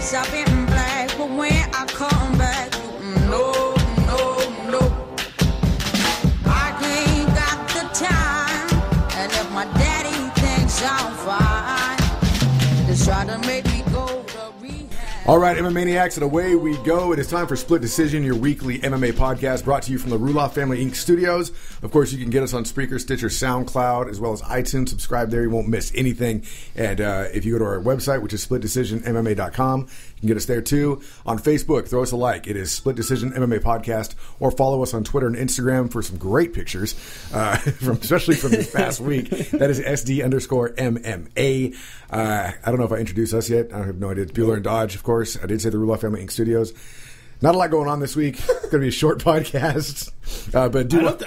dress up in black, but when I come back, no, no, no. I ain't got the time, and if my daddy thinks I'm fine, just try to make me go to rehab. All right, MMA Maniacs, and away we go. It is time for Split Decision, your weekly MMA podcast brought to you from the Ruloff Family Inc. studios. Of course, you can get us on Spreaker, Stitcher, SoundCloud, as well as iTunes. Subscribe there. You won't miss anything. And if you go to our website, which is splitdecisionmma.com, you can get us there too. On Facebook, throw us a like. It is Split Decision MMA Podcast. Or follow us on Twitter and Instagram for some great pictures, especially from this past week. That is SD_MMA. I don't know if I introduced us yet. I have no idea. It's Bueller and Dodge, of course. I did say the Ruloff Family Inc. studios. Not a lot going on this week. It's going to be a short podcast. But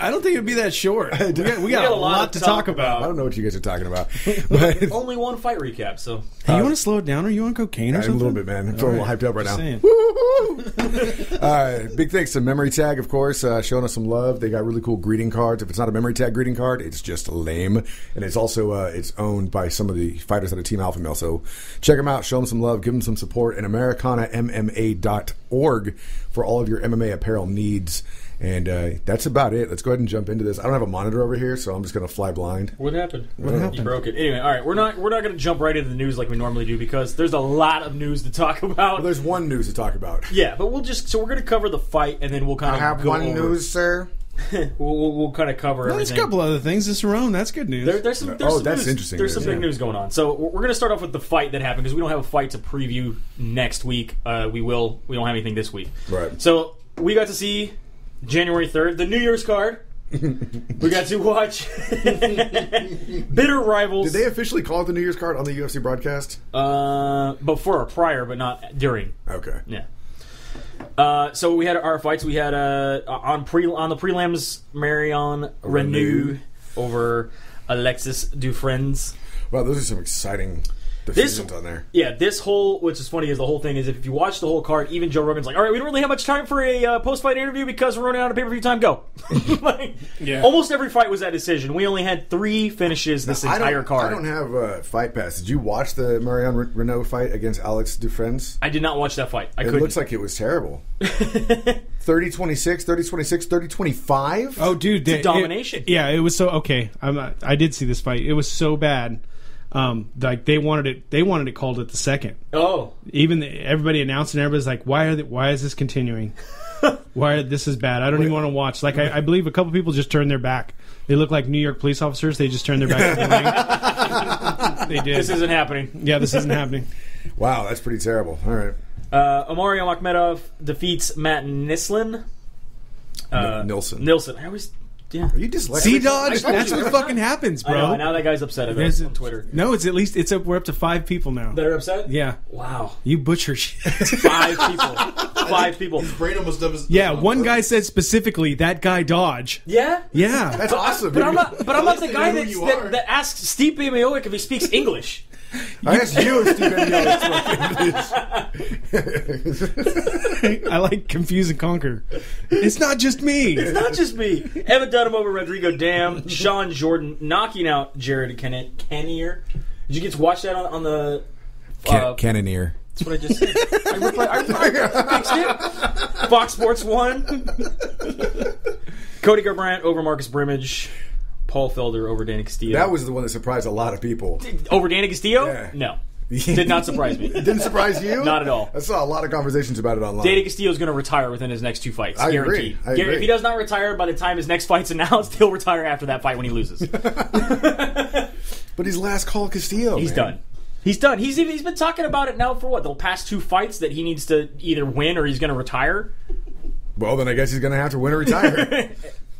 I don't think it'd be that short. We got a lot to talk about. I don't know what you guys are talking about. But only one fight recap, so. Hey, you want to slow it down? Are you on cocaine or something? A little bit, man. I'm feeling a little hyped up right now. Woo-hoo-hoo. Big thanks to Memory Tag, of course, showing us some love. They got really cool greeting cards. If it's not a Memory Tag greeting card, it's just lame. And it's also it's owned by some of the fighters that are Team Alpha Male. So check them out. Show them some love. Give them some support. And AmericanaMMA.org for all of your MMA apparel needs. And that's about it. Let's go ahead and jump into this. I don't have a monitor over here, so I'm just going to fly blind. What happened? You broke it. Anyway, all right. We're not going to jump right into the news like we normally do because there's a lot of news to talk about. Well, there's one news to talk about. Yeah, but we're going to cover the fight and then we'll kind of have go one over. News, sir. we'll kind of cover everything. There's a couple other things. This Cerrone, that's good news. There's some that's news. interesting. There's some big news going on. So we're going to start off with the fight that happened because we don't have a fight to preview next week. We don't have anything this week. Right. So we got to see January 3rd, the New Year's card. We got to watch bitter rivals. Did they officially call it the New Year's card on the UFC broadcast? Before or prior, but not during. Okay. Yeah. So we had our fights. We had on the prelims, Marion Reneau over Alexis Dufresne. Wow, those are some exciting decisions on there. Yeah, which is funny is the whole thing is if you watch the whole card, even Joe Rogan's like, all right, we don't really have much time for a post-fight interview because we're running out of pay-per-view time. Go. Almost every fight was that decision. We only had 3 finishes this entire card. I don't have a fight pass. Did you watch the Marion Reneau fight against Alex Dufresne? I did not watch that fight. It looks like it was terrible. 30-26, 30-26, 30-25? Oh, dude. It's a domination. It was so... Okay, I did see this fight. It was so bad. Like they wanted it called at the second. Oh, even everybody announced and everybody's like, why is this continuing? This is bad. I don't even want to watch. Like I believe a couple people just turned their back. They look like New York police officers. They just turned their back to the ring. They did. This isn't happening. Yeah, this isn't happening. Wow, that's pretty terrible. All right. Omari Akhmedov defeats Matt Nislin. Nilsson. I always. Yeah. Are you dyslexic? See, Dodge? That's what fucking happens, bro. I know, now that guy's upset about it on Twitter. No, it's at least we're up to 5 people now. That are upset? Yeah. Wow. You butcher shit. 5 people. 5 people. His brain almost does. Yeah, one guy said specifically that guy Dodge. Yeah? Yeah. That's awesome. But I'm not the guy that asks Steve Miocic if he speaks English. I asked you if Steve I like confuse and conquer. It's not just me. It's not just me. Evan Dunham over Rodrigo Dam. Sean Jordan knocking out Jared Cannonier. Did you get to watch that on the... Cannonier. That's what I just said. I fixed it. Fox Sports 1. Cody Garbrandt over Marcus Brimage. Paul Felder over Danny Castillo. That was the one that surprised a lot of people. Over Danny Castillo? Yeah. No. Did not surprise me. It didn't surprise you? Not at all. I saw a lot of conversations about it online. Danny Castillo is going to retire within his next 2 fights. I guaranteed. agree. If he does not retire by the time his next fight's announced, he'll retire after that fight when he loses. But he's last call Castillo. He's done. He's done. He's been talking about it now for what? The past 2 fights that he needs to either win or he's going to retire? Well, then I guess he's going to have to win or retire.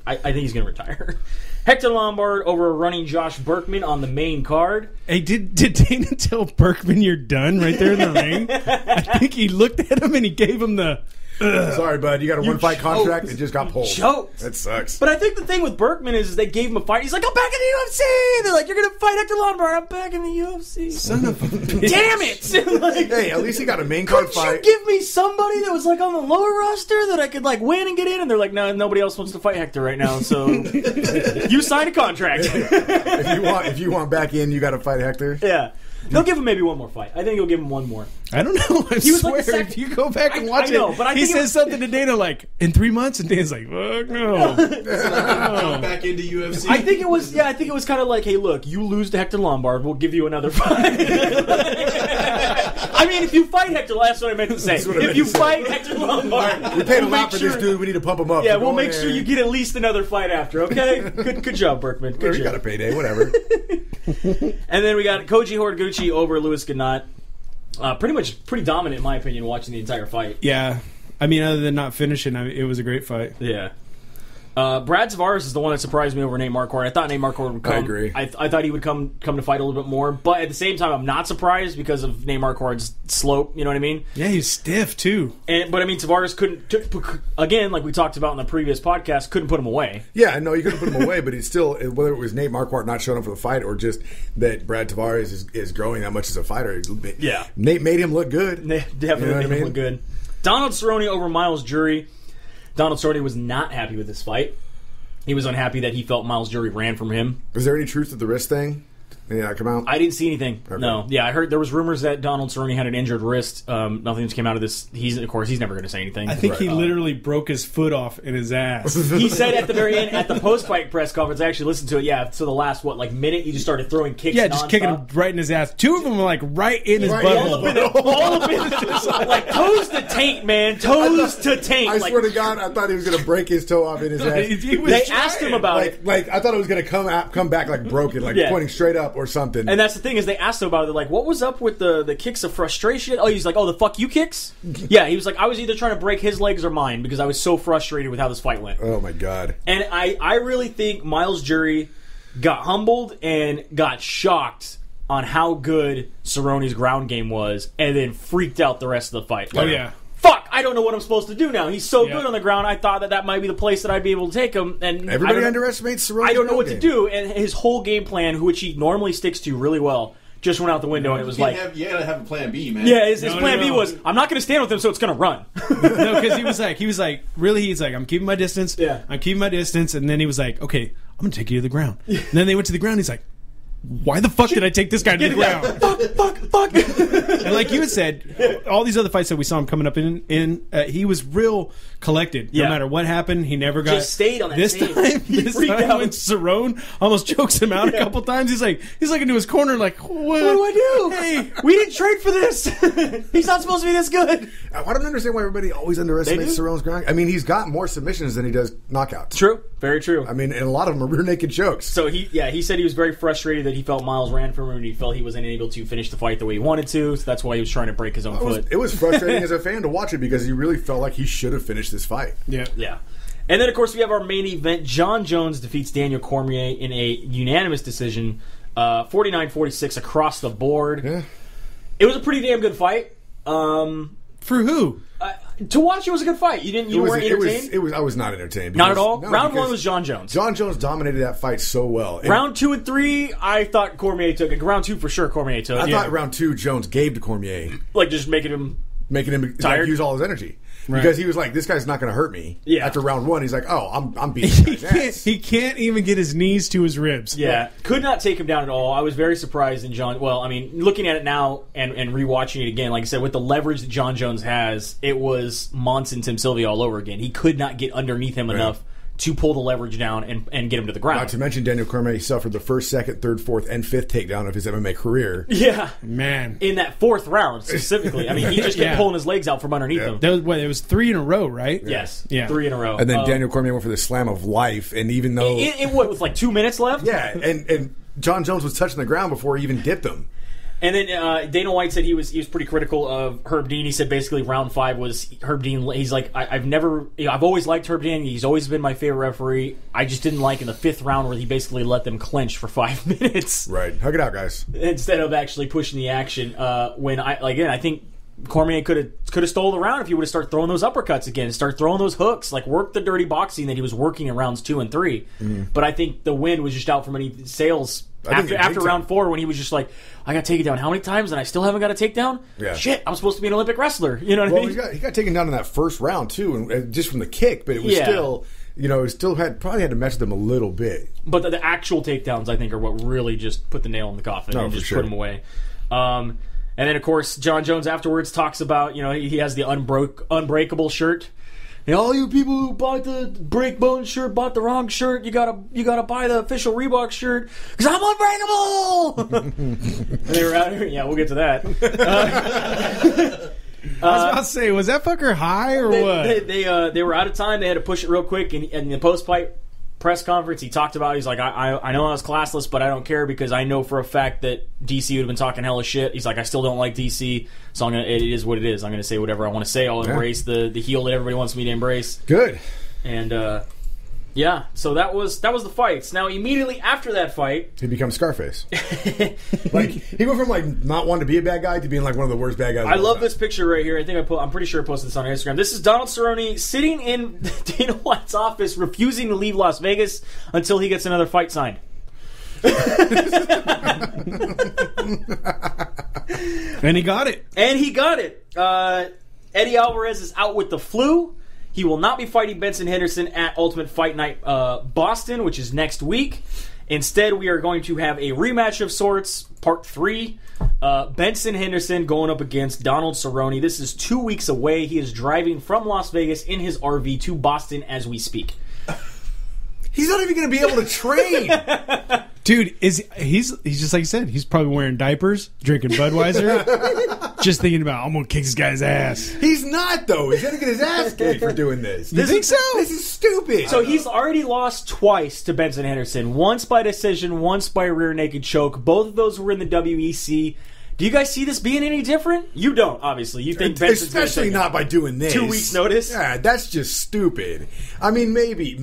I think he's going to retire. Hector Lombard over running Josh Berkman on the main card. Hey, did Dana tell Berkman you're done right there in the ring? I think he looked at him and he gave him the... Sorry, bud. You got a one-fight contract. It just got pulled. Choked. That sucks. But I think the thing with Berkman is they gave him a fight. He's like, I'm back in the UFC. They're like, you're going to fight Hector Lombard. I'm back in the UFC. Son of a bitch. Damn it. Like, hey, at least he got a main card fight. Could you give me somebody that was like on the lower roster that I could like win and get in? And they're like, no, nobody else wants to fight Hector right now. So you signed a contract. If you want back in, you got to fight Hector. Yeah. They'll give him maybe one more fight. I think he'll give him one more. I don't know. I He was swear, like the if you go back and watch I know, but I he think says something to Dana like, in 3 months, and Dana's like, fuck no. Come back into UFC. I think it was kind of like, hey, look, you lose to Hector Lombard, we'll give you another fight. I mean, if you fight Hector, that's what I meant to say. If you fight Hector Lombard, We paid a lot for this dude. We need to pump him up. yeah, So we'll go make in sure there. you get at least another fight after. Okay, good job, Berkman. Good You job. got a payday, whatever. And then we got Koji Horiguchi over Louis Gannat. Pretty dominant, in my opinion, watching the entire fight. Yeah. I mean, other than not finishing, it was a great fight. Yeah. Brad Tavares is the one that surprised me over Nate Marquardt. I thought Nate Marquardt would come. I agree. I thought he would come to fight a little bit more, but at the same time, I'm not surprised because of Nate Marquardt's slope. You know what I mean? Yeah, he's stiff, too. But I mean, Tavares again, like we talked about in the previous podcast, couldn't put him away. Yeah, no, you couldn't put him away, but he's still, whether it was Nate Marquardt not showing up for the fight or just that Brad Tavares is growing that much as a fighter. Yeah. Nate made him look good. Definitely You know what I made him mean? look good. Donald Cerrone over Miles Jury. Donald Cerrone was not happy with this fight. He was unhappy that he felt Miles Jury ran from him. Was there any truth to the wrist thing? Yeah, come out. I didn't see anything. Okay. No. Yeah, I heard there was rumors that Donald Cerrone had an injured wrist. Nothing came out of this. He's never going to say anything. I think he literally broke his foot off in his ass. He said at the very end, at the post-fight press conference, I actually listened to it, yeah, so the last, minute, he just started throwing kicks Yeah, just nonstop. kicking him right in his ass. 2 of them were like right in his Right, butthole. All of it, like toes to taint, man. Toes to taint. I swear to God, I thought he was going to break his toe off in his ass. He was They trying. asked him about it. Like I thought it was going to come back like broken, like Yeah. pointing straight up or something. And that's the thing is they asked him about it. They're like, what was up with the kicks of frustration? Oh, he's like, oh, the fuck you kicks? Yeah, he was like, I was either trying to break his legs or mine because I was so frustrated with how this fight went. Oh my God. And I really think Miles Jury got humbled and got shocked on how good Cerrone's ground game was and then freaked out the rest of the fight. Oh, yeah. Fuck, I don't know what I'm supposed to do now. He's so Yeah. good on the ground, I thought that might be the place that I'd be able to take him. And Everybody I don't- underestimates Cerrone. I don't know what to do. And his whole game plan, which he normally sticks to really well, just went out the window, and it was You like... you gotta have a plan B, man. Yeah, his No, plan B no. was, I'm not going to stand with him, so it's going to run. No, because he was like, really, he's like, I'm keeping my distance. Yeah. I'm keeping my distance. And then he was like, okay, I'm going to take you to the ground. And then they went to the ground. He's like, why the fuck did I take this guy to the ground? Fuck. And like you had said, all these other fights that we saw him coming up in he was real collected. Yeah. No matter what happened, he never got... Just stayed on that This stage. time, He this freaked time out. when Cerrone almost chokes him out a couple times, he's looking into his corner like, what do I do? Hey, We didn't trade for this. He's not supposed to be this good. I don't understand why everybody always underestimates They do. Cerrone's ground. I mean, he's got more submissions than he does knockouts. True. Very true. I mean, and a lot of them are rear naked chokes. So he said he was very frustrated that he felt Miles ran from him and he felt he wasn't able to finish the fight the way he wanted to. So that's why he was trying to break his own foot. It was frustrating as a fan to watch it because he really felt like he should have finished this fight. yeah. Yeah. And then, of course, we have our main event. John Jones defeats Daniel Cormier in a unanimous decision, 49-46 across the board. Yeah. It was a pretty damn good fight. For who? To watch, it was a good fight. You weren't entertained? I was not entertained. Not at because- all? no, Round because one was John Jones. John Jones dominated that fight so well. And Round 2 and 3, I thought Cormier took it. Round 2 for sure, Cormier took it. I thought round 2, Jones gave to Cormier, Like, just making him... making him Tired? use all his energy. Right. Because he was like, this guy's not going to hurt me. Yeah. After round 1, he's like, oh, I'm beating this guy's ass. He can't even get his knees to his ribs. Yeah, could not take him down at all. I was very surprised in John. Well, I mean, looking at it now and rewatching it again, like I said, with the leverage that John Jones has, it was Monson Tim Sylvia all over again. He could not get underneath him enough to pull the leverage down and get him to the ground. Not to mention Daniel Cormier suffered the first, second, third, fourth, and fifth takedown of his MMA career. Yeah, Man. in that fourth round specifically. I mean, he just kept Yeah. pulling his legs out from underneath him. It was 3 in a row, right? Yes, Yeah. 3 in a row. And then Daniel Cormier went for the slam of life, and even though... It what, with like 2 minutes left? yeah, and John Jones was touching the ground before he even dipped him. And then Dana White said he was pretty critical of Herb Dean. He said basically round 5 was Herb Dean. He's like, I've always liked Herb Dean. He's always been my favorite referee. I just didn't like in the 5th round where he basically let them clench for 5 minutes Right. Hug it out, guys. instead of actually pushing the action. I think Cormier could have stole the round if he would have started throwing those uppercuts again, start throwing those hooks, like work the dirty boxing that he was working in rounds 2 and 3. But I think the wind was just out from any sails after round 4 when he was just like, I got taken down how many times and I still haven't got a takedown? Yeah. Shit, I'm supposed to be an Olympic wrestler. You know what I Well, mean? he got taken down in that first round, too, and just from the kick, but it was still... it still probably had to mess with them a little bit. But the actual takedowns, I think, are what really just put the nail in the coffin and for just sure. put him away. And then, of course, John Jones afterwards talks about, he has the Unbreakable shirt. And all you people who bought the Breakbone shirt bought the wrong shirt. You gotta buy the official Reebok shirt because I'm unbreakable. They were out here. Yeah, we'll get to that. I was about to say, was that fucker high or what? They were out of time. They had to push it real quick. And in the post-fight press conference, he talked about, he's like, I know I was classless, but I don't care because I know for a fact that DC would have been talking hella shit. He's like, I still don't like DC, so it is what it is. I'm going to say whatever I want to say. I'll embrace the heel that everybody wants me to embrace. Good. And yeah, so that was the fights. Now immediately after that fight, he becomes Scarface. Like he went from not wanting to be a bad guy to being like one of the worst bad guys. I love this picture right here. I'm pretty sure I posted this on Instagram. This is Donald Cerrone sitting in Dana White's office, refusing to leave Las Vegas until he gets another fight signed. And he got it. Eddie Alvarez is out with the flu. He will not be fighting Benson Henderson at Ultimate Fight Night Boston, which is next week. Instead, we are going to have a rematch of sorts, part 3. Benson Henderson going up against Donald Cerrone. This is 2 weeks away. He is driving from Las Vegas in his RV to Boston as we speak. He's not even going to be able to train. Dude, he's just like you said, he's probably wearing diapers, drinking Budweiser, just thinking about, I'm going to kick this guy's ass. He's not, though. He's going to get his ass kicked for doing this. You think so? This is stupid. So he's already lost twice to Benson Henderson. Once by decision, once by rear naked choke. Both of those were in the WEC. Do you guys see this being any different? You don't, obviously. You think Benson's especially not by doing this. 2 weeks notice? Yeah, that's just stupid. I mean, maybe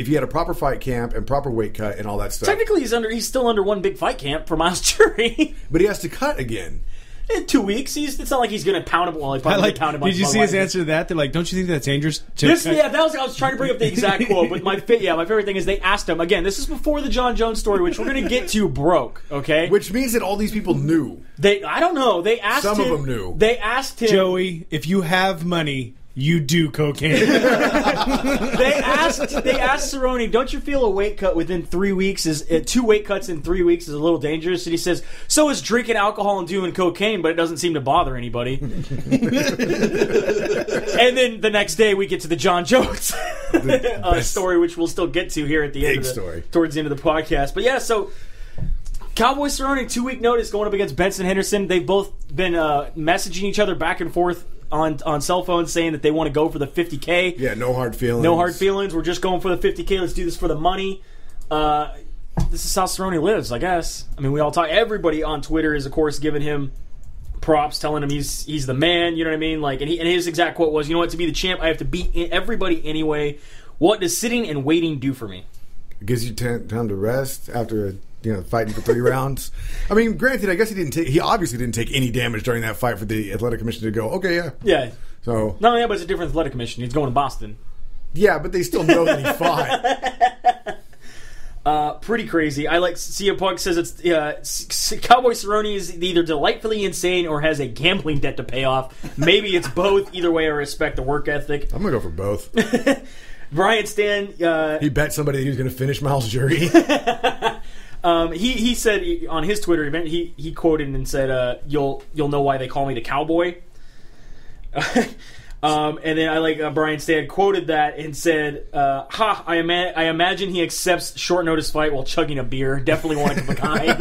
if you had a proper fight camp and proper weight cut and all that stuff. Technically, he's still under one big fight camp for Miles Jury. But he has to cut again. In 2 weeks, it's not like he's going to pound him. Well, he probably pound him. Did you see his answer to that? They're like, "Don't you think that's dangerous?" I was trying to bring up the exact quote. But my favorite thing is they asked him again. This is before the John Jones story, which we're going to get to. Broke, okay? Which means that all these people kneue. I don't know. They asked him. Some of them knew. They asked him, Joey, if you have money, you do cocaine. They asked Cerrone, don't you feel a weight cut within 3 weeks 2 weight cuts in 3 weeks is a little dangerous? And he says, so is drinking alcohol and doing cocaine, but it doesn't seem to bother anybody. And then the next day we get to the John Jones story, which we'll still get to here at the end towards the end of the podcast. But yeah, so Cowboy Cerrone, 2 week notice going up against Benson Henderson. They've both been messaging each other back and forth on cell phones saying that they want to go for the 50K. Yeah, no hard feelings. No hard feelings. We're just going for the 50K. Let's do this for the money. This is how Cerrone lives, I guess. I mean, we all talk. Everybody on Twitter is, of course, giving him props, telling him he's the man. You know what I mean? Like, and his exact quote was, "You know what? To be the champ, I have to beat everybody anyway. What does sitting and waiting do for me?" It gives you time to rest after fighting for 3 rounds. I mean, granted, I guess he obviously didn't take any damage during that fight for the Athletic Commission to go, okay, yeah. Yeah. So no, yeah, but it's a different Athletic Commission. He's going to Boston. Yeah, but they still know that he fought. Pretty crazy. I like CM Punk says it's Cowboy Cerrone is either delightfully insane or has a gambling debt to pay off. Maybe it's both. Either way, I respect the work ethic. I'm gonna go for both. Brian Stan, he bet somebody that he was going to finish Miles Jury. He said on his Twitter event, he quoted and said, "You'll know why they call me the Cowboy." And then I like Brian Stan quoted that and said, I imagine he accepts short notice fight while chugging a beer. Definitely one of a kind.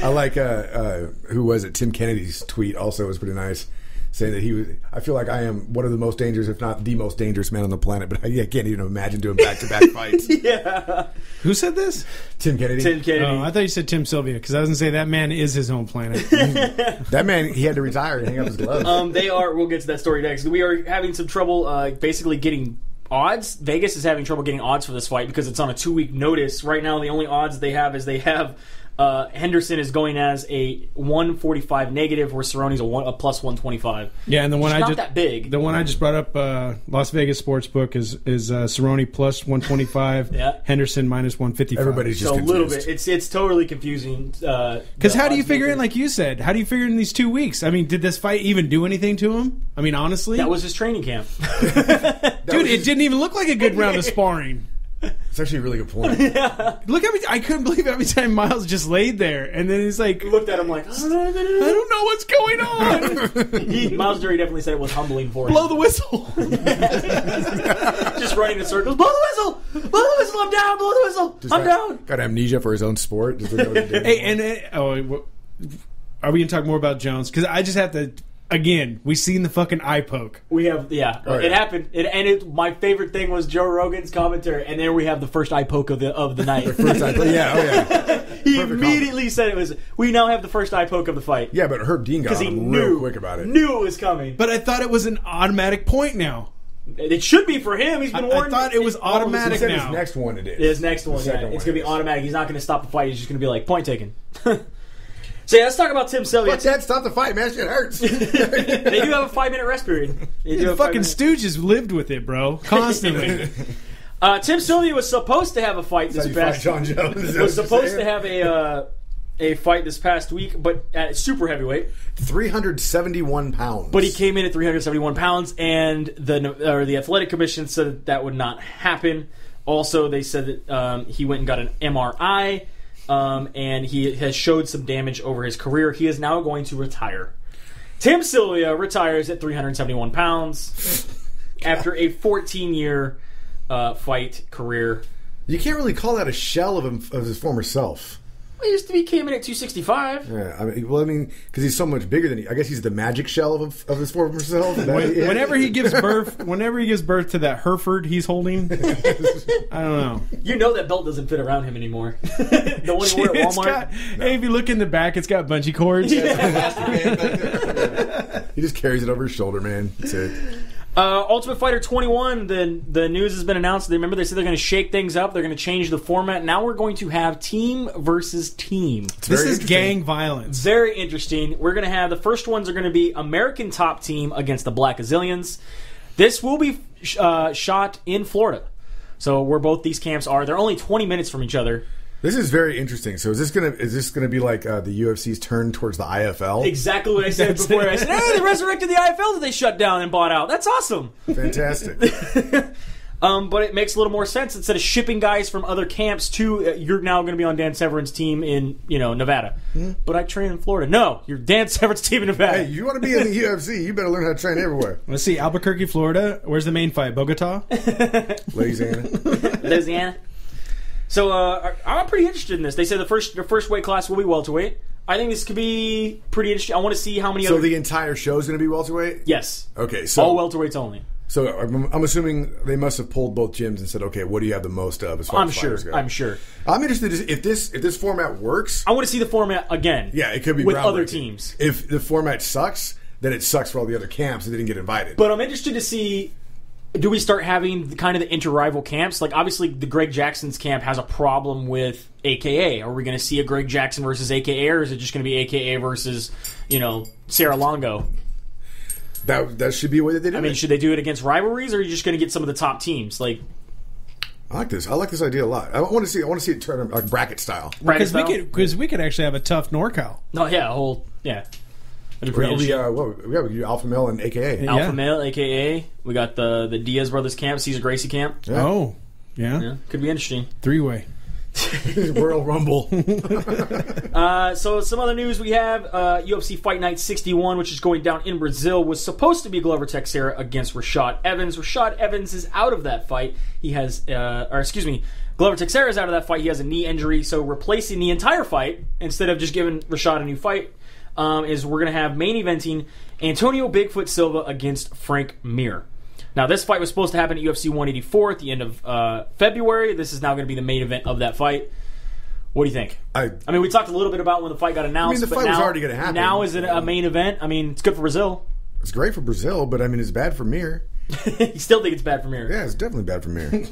I like who was it? Tim Kennedy's tweet also was pretty nice, saying that I feel like I am one of the most dangerous, if not the most dangerous man on the planet, but I can't even imagine doing back-to-back fights. Yeah. Who said this? Tim Kennedy. Oh, I thought you said Tim Sylvia, because I was going to say that man is his own planet. That man, he had to retire and hang up his gloves. We'll get to that story next. We are having some trouble basically getting odds. Vegas is having trouble getting odds for this fight because it's on a 2-week notice. Right now, the only odds they have Henderson is going as a 145 negative, where Cerrone's a plus 125. Yeah, and the one not that big. The one I just brought up, Las Vegas Sportsbook is Cerrone plus 125, yeah. Henderson minus 155. Everybody's just confused. A little bit. It's totally confusing. Because how do you figure in, like you said, how do you figure in these 2 weeks? I mean, did this fight even do anything to him? I mean, honestly, that was his training camp. Dude, it didn't even look like a good round of sparring. It's actually a really good point. Look at me. I couldn't believe how many times Miles just laid there, and then he's like, Looked at him like, I don't know what's going on. Miles Jury definitely said it was humbling for him. Blow the whistle. Just running in circles. Blow the whistle! Blow the whistle! I'm down! Blow the whistle! I'm down! Got amnesia for his own sport. Just look at what he did. Hey, and are we gonna talk more about Jones? Because I just have to. Again, we seen the fucking eye poke. We have, it happened. My favorite thing was Joe Rogan's commentary, and there we have the first eye poke of the night. First eye poke. Yeah. He Perfect immediately said it was. We now have the first eye poke of the fight. Yeah, but Herb Dean got Because he on knew, real quick about it. Knew it was coming. But I thought it was an automatic point now. It should be for him. He's been warned. I thought it was He automatic said now. his next one it is. His next one, second it's one going to be is. automatic. He's not going to stop the fight. He's just going to be like, point taken. So yeah, let's talk about Tim Sylvia. But Dad, stop the fight, man. Shit hurts. They do have a 5-minute rest period. The fucking Stooges lived with it, bro. Constantly. Tim Sylvia was supposed to have a fight this past. John Jones. Was supposed to have a fight this past week, but at super heavyweight. 371 pounds. But he came in at 371 pounds, and the athletic commission said that would not happen. Also, they said that he went and got an MRI. And he has showed some damage over his career. He is now going to retire. Tim Sylvia retires at 371 pounds after a 14-year fight career. You can't really call that a shell of his former self. Well, he came in at 265. Yeah, because he's so much bigger than I guess he's the magic shell of his former self. Whenever he gives birth to that Hereford he's holding, I don't know. You know that belt doesn't fit around him anymore. The one he wore at Walmart. Hey, if you look in the back, it's got bungee cords. He just carries it over his shoulder, man. That's it. Ultimate Fighter 21, the news has been announced. Remember, they said they're going to shake things up. They're going to change the format. Now we're going to have team versus team. This is gang violence. Very interesting. We're going to have the first ones are going to be American Top Team against the Black Azilians. This will be shot in Florida. So where both these camps are. They're only 20 minutes from each other. This is very interesting. So is this gonna be like the UFC's turn towards the IFL? Exactly what I said before. I said, hey, they resurrected the IFL that they shut down and bought out. That's awesome. Fantastic. But it makes a little more sense. Instead of shipping guys from other camps to, you're now going to be on Dan Severn's team in Nevada. Mm-hmm. But I train in Florida. No, you're Dan Severn's team in Nevada. Hey, you want to be in the UFC, you better learn how to train everywhere. Let's see, Albuquerque, Florida. Where's the main fight? Bogota? Louisiana. So I'm pretty interested in this. They said the first weight class will be welterweight. I think this could be pretty interesting. I want to see how many. So the entire show is going to be welterweight? Yes. Okay. So all welterweights only. So I'm assuming they must have pulled both gyms and said, okay, what do you have the most of? As far as fighters go? I'm sure. I'm interested if this format works. I want to see the format again. Yeah, it could be with other teams. If the format sucks, then it sucks for all the other camps that didn't get invited. But I'm interested to see. Do we start having kind of the inter-rival camps? Like, obviously, the Greg Jackson's camp has a problem with AKA. Are we going to see a Greg Jackson versus AKA, or is it just going to be AKA versus, Sarah Longo? That should be the way that they do it. I mean, should they do it against rivalries, or are you just going to get some of the top teams? Like, I like this. I like this idea a lot. I want to see it turn like bracket style. Because we could actually have a tough NorCal. No, yeah, a whole We do Alpha Male and AKA. Yeah. Alpha Male, AKA. We got the Diaz brothers camp, Cesar Gracie camp. Yeah. Oh, yeah. Could be interesting. 3-way. Royal Rumble. So some other news we have, UFC Fight Night 61, which is going down in Brazil, was supposed to be Glover Teixeira against Rashad Evans. Rashad Evans is out of that fight. Glover Teixeira is out of that fight. He has a knee injury, so replacing the entire fight, instead of just giving Rashad a new fight, is we're going to have main eventing Antonio Bigfoot Silva against Frank Mir. Now, this fight was supposed to happen at UFC 184 at the end of February. This is now going to be the main event of that fight. What do you think? I mean, we talked a little bit about when the fight got announced. The fight was already going to happen. Now is it a main event? I mean, it's good for Brazil. It's great for Brazil, but I mean, it's bad for Mir. You still think it's bad for Mir? Yeah, it's definitely bad for Mir.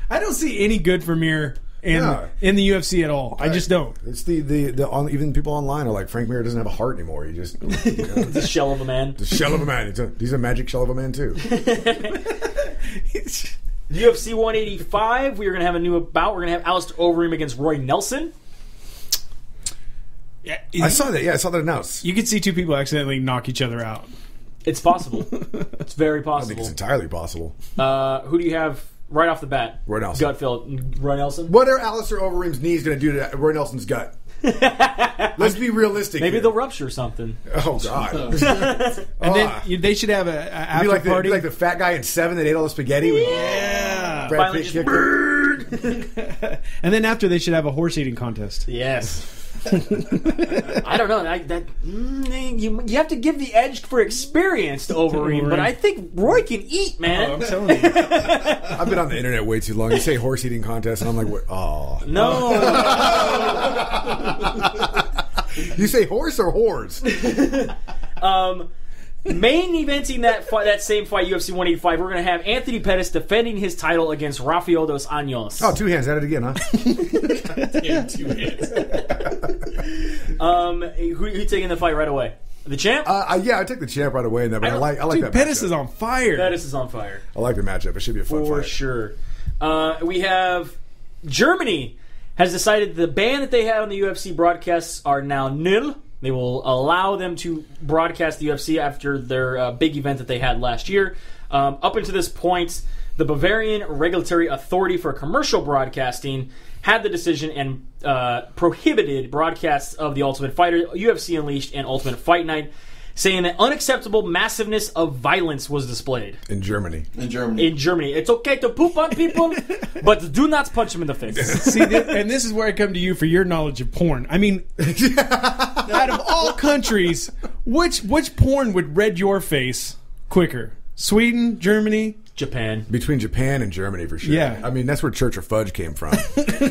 I don't see any good for Mir in the UFC at all. I just don't. It's even people online are like, Frank Mir doesn't have a heart anymore. He just the shell of a man. The shell of a man. He's a magic shell of a man too. UFC 185. We are going to have a new bout. We're going to have Alistair Overeem against Roy Nelson. Yeah, I saw that. Yeah, I saw that announced. You could see two people accidentally knock each other out. It's possible. It's very I possible. think it's entirely possible. Who do you have right off the bat. Roy Nelson. Gut feel. Roy Nelson? What are Alistair Overeem's knees going to do to Roy Nelson's gut? Let's be realistic. Maybe here. they'll rupture something. Oh God! And then they should have a after be party. like the fat guy in Seven that ate all the spaghetti. Yeah. Brad Pitt kicked him. And then after they should have a horse eating contest. Yes. I don't know. You have to give the edge for experience to Overeem, but I think Roy can eat, man. I'm telling you. I've been on the internet way too long. You say horse eating contest, and I'm like, what? Oh No. You say horse or whores? Main eventing that same fight, UFC 185, we're going to have Anthony Pettis defending his title against Rafael dos Anjos. Oh, 2 hands at it again, huh? Damn, 2 hands. Who taking the fight right away? The champ? Yeah, I took the champ right away in that, but I like Dude, that Pettis matchup. is on fire. Pettis is on fire. I like the matchup. It should be a fun For fight. sure. We have Germany has decided the ban that they had on the UFC broadcasts are now nil. They will allow them to broadcast the UFC after their big event that they had last year. Up until this point, the Bavarian Regulatory Authority for Commercial Broadcasting had the decision and prohibited broadcasts of The Ultimate Fighter, UFC Unleashed, and Ultimate Fight Night, saying that unacceptable massiveness of violence was displayed. In Germany. In Germany. It's okay to poop on people, but do not punch them in the face. See, and this is where I come to you for your knowledge of porn. I mean, out of all countries, which porn would red your face quicker? Sweden, Germany? Japan. Between Japan and Germany, for sure. Yeah. I mean, that's where Church of Fudge came from.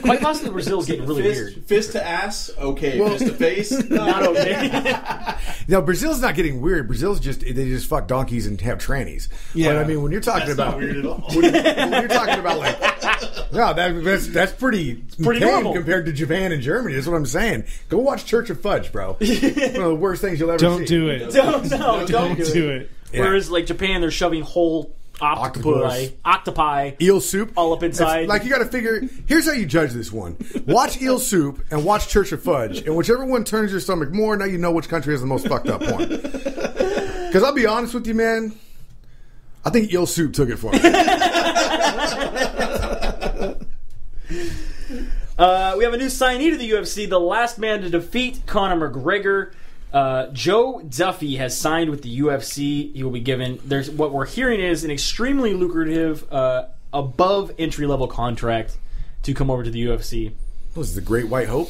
Quite possibly Brazil's getting really weird. Fist to ass, okay. Fist to face, Not okay. No, Brazil's not getting weird. Brazil's they just fuck donkeys and have trannies. Yeah. But I mean, when you're talking that's about not weird at all. when you're talking about like, no, that's pretty tame normal. compared to Japan and Germany. That's what I'm saying. Go watch Church of Fudge, bro. One of the worst things you'll ever see. Don't do it. Don't do it. Yeah. Whereas, like, Japan, they're shoving whole octopi, Eel soup all up inside. It's like, you got to figure. Here's how you judge this one: watch eel soup and watch Church of Fudge, and whichever one turns your stomach more, now you know which country has the most fucked up porn. Because I'll be honest with you, man, I think eel soup took it for me. We have a new signee to the UFC, the last man to defeat Conor McGregor. Joe Duffy has signed with the UFC. He will be given. What we're hearing is an extremely lucrative, above entry level contract to come over to the UFC. This is the Great White Hope.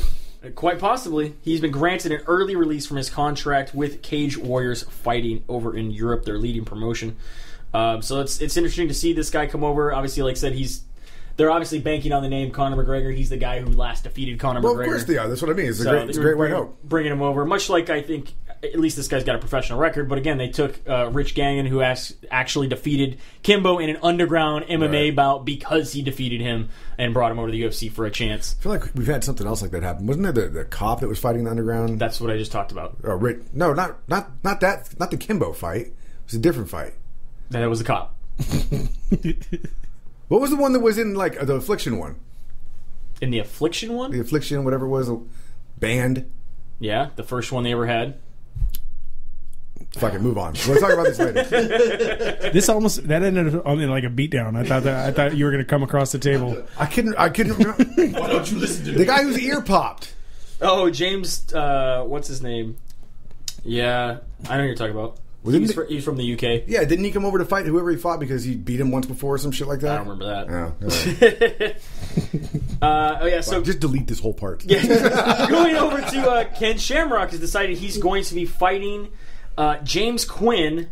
Quite possibly, he's been granted an early release from his contract with Cage Warriors Fighting over in Europe, their leading promotion. So it's interesting to see this guy come over. Obviously, like I said, they're obviously banking on the name Conor McGregor. He's the guy who last defeated Conor McGregor. Well, of course they are. That's what I mean. It's a great White Hope. Bringing him over, much like I think, at least this guy's got a professional record. But again, they took Rich Gannon, who actually defeated Kimbo in an underground MMA bout because he defeated him and brought him over to the UFC for a chance. I feel like we've had something else like that happen. Wasn't there the cop that was fighting the underground? That's what I just talked about. No, not that. Not the Kimbo fight. It was a different fight. That was a cop. What was the one that was in like the Affliction one? In the Affliction one? The Affliction, whatever it was, band. Yeah, the first one they ever had. Fucking move on. We'll talk about this later. That ended up in like a beatdown. I thought you were going to come across the table. I couldn't remember. Why don't you listen to The guy whose ear popped. Oh, James. What's his name? Yeah, I know who you're talking about. He's from the UK. Yeah, didn't he come over to fight whoever he fought because he beat him once before or some shit like that? I don't remember that. Yeah. So just delete this whole part. Yeah. Going over to Ken Shamrock has decided he's going to be fighting James Quinn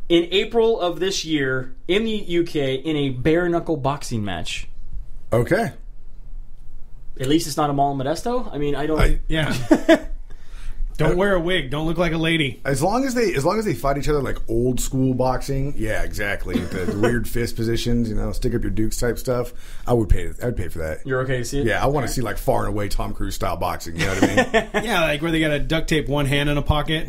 in April of this year in the UK in a bare knuckle boxing match. Okay. At least it's not a Mal Modesto. I mean, I don't. Yeah. Don't wear a wig. Don't look like a lady. As long as they fight each other like old school boxing, yeah, exactly. The weird fist positions, stick up your dukes type stuff. I would pay for that. You're okay to see it? Yeah, I want to see like far and away Tom Cruise style boxing. You know what I mean? Yeah, like where they got to duct tape one hand in a pocket.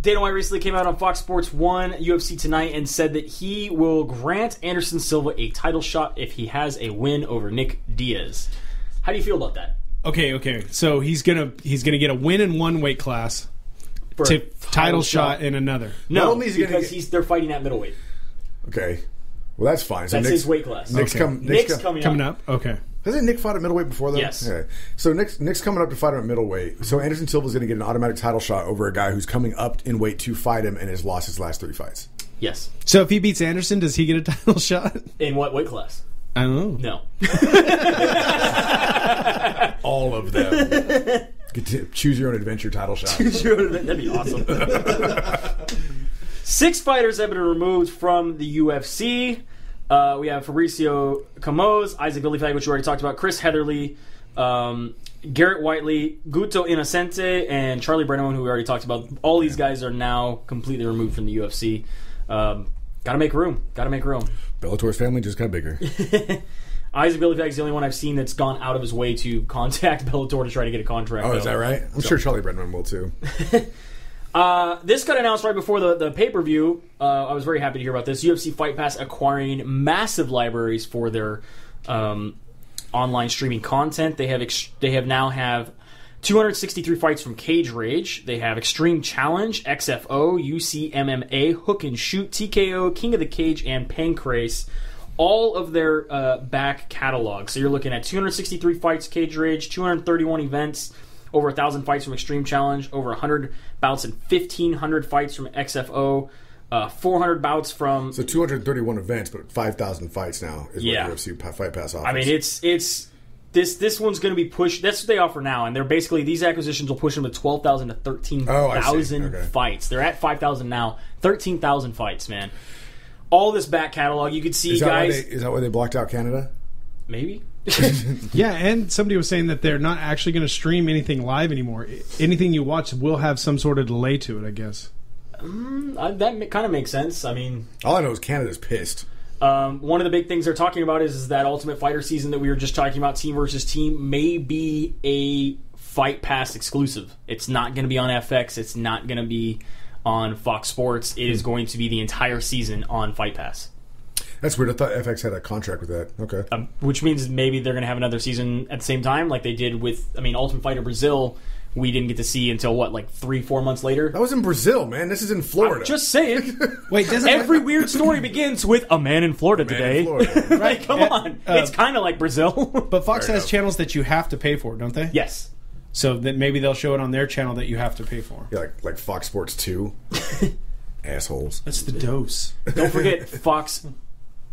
Dana White recently came out on Fox Sports 1 UFC Tonight and said that he will grant Anderson Silva a title shot if he has a win over Nick Diaz. How do you feel about that? Okay. So he's gonna get a win in one weight class. for to a title shot in another. Not No, only is he gonna because they're fighting at middleweight. Okay. Well, that's fine. So That's Nick's his weight class. Nick's Okay. Nick's coming up. Okay. Hasn't Nick fought at middleweight before, though? Yes. Okay. So Nick's coming up to fight him at middleweight. So Anderson Silva's going to get an automatic title shot over a guy who's coming up in weight to fight him and has lost his last 3 fights. Yes. So if he beats Anderson, does he get a title shot? In what weight class? I don't know. No. All of them. Get to choose your own adventure title shot. That'd be awesome. 6 fighters have been removed from the UFC. We have Fabricio Camoes, Isaac Villafag, which we already talked about, Chris Heatherly, Garrett Whiteley, Guto Innocente, and Charlie Brenneman, who we already talked about. All these guys are now completely removed from the UFC. Gotta make room. Bellator's family just got bigger. Isaac Villafag is the only one I've seen that's gone out of his way to contact Bellator to try to get a contract. Oh, is that right? I'm sure Charlie Brenneman will, too. This got announced right before the pay-per-view. I was very happy to hear about this. UFC Fight Pass acquiring massive libraries for their online streaming content. They now have 263 fights from Cage Rage. They have Extreme Challenge, XFO, UC MMA, Hook and Shoot, TKO, King of the Cage, and Pancrase. All of their back catalog. So you're looking at 263 fights Cage Rage, 231 events, over 1,000 fights from Extreme Challenge, over 100 bouts and 1,500 fights from XFO, 400 bouts from... So 231 events, but 5,000 fights now is what UFC Fight Pass offers. I mean, it's this one's going to be pushed. That's what they offer now, and they're basically, these acquisitions will push them to 12,000 to 13,000 fights. They're at 5,000 now. 13,000 fights, man. All this back catalog, you could see guys... Is that why they blocked out Canada? Maybe. Yeah, and somebody was saying that they're not actually going to stream anything live anymore. Anything you watch will have some sort of delay to it, I guess. That kind of makes sense. I mean... All I know is Canada's pissed. One of the big things they're talking about is that Ultimate Fighter season that we were just talking about, team versus team, may be a Fight Pass exclusive. It's not going to be on FX. It's not going to be on Fox Sports. It is going to be the entire season on Fight Pass. That's weird. I thought FX had a contract with that. Okay. Which means maybe they're going to have another season at the same time, like they did with, Ultimate Fighter Brazil. We didn't get to see until, 3-4 months later? That was in Brazil, man. This is in Florida. I'm just saying. Wait, doesn't every weird story begins with a man in Florida today. Right? Come on. It's kind of like Brazil. But Fox has channels that you have to pay for, don't they? Yes. So that maybe they'll show it on their channel that you have to pay for. Yeah, like Fox Sports 2. Assholes. That's the dose. Don't forget Fox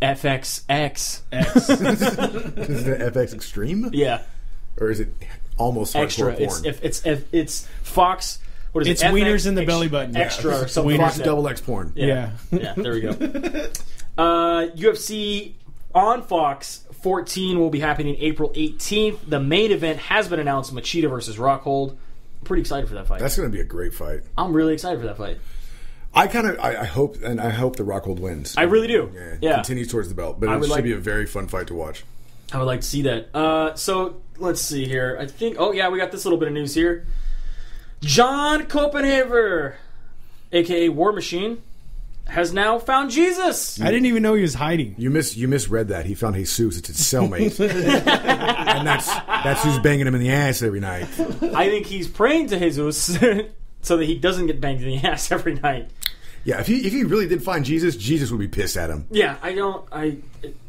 FXX. Is it FX Extreme? Yeah. Or is it almost extra? Porn? It's Fox. What is it's it? It's wieners in the belly button. Extra or something. Fox like double X porn. Yeah. Yeah. There we go. UFC on Fox 14 will be happening April 18th. The main event has been announced: Machida versus Rockhold. I'm pretty excited for that fight. That's going to be a great fight. I'm really excited for that fight. I hope the Rockhold wins. I really do. Yeah. Continues towards the belt, but it should be a very fun fight to watch. I would like to see that. So let's see here. I think. Oh yeah, we got this little bit of news here. John Copenhaver, aka War Machine, has now found Jesus. I didn't even know he was hiding. You misread that. He found Jesus. It's his cellmate, and that's who's banging him in the ass every night. I think he's praying to Jesus so that he doesn't get banged in the ass every night. Yeah, if he really did find Jesus, Jesus would be pissed at him. Yeah,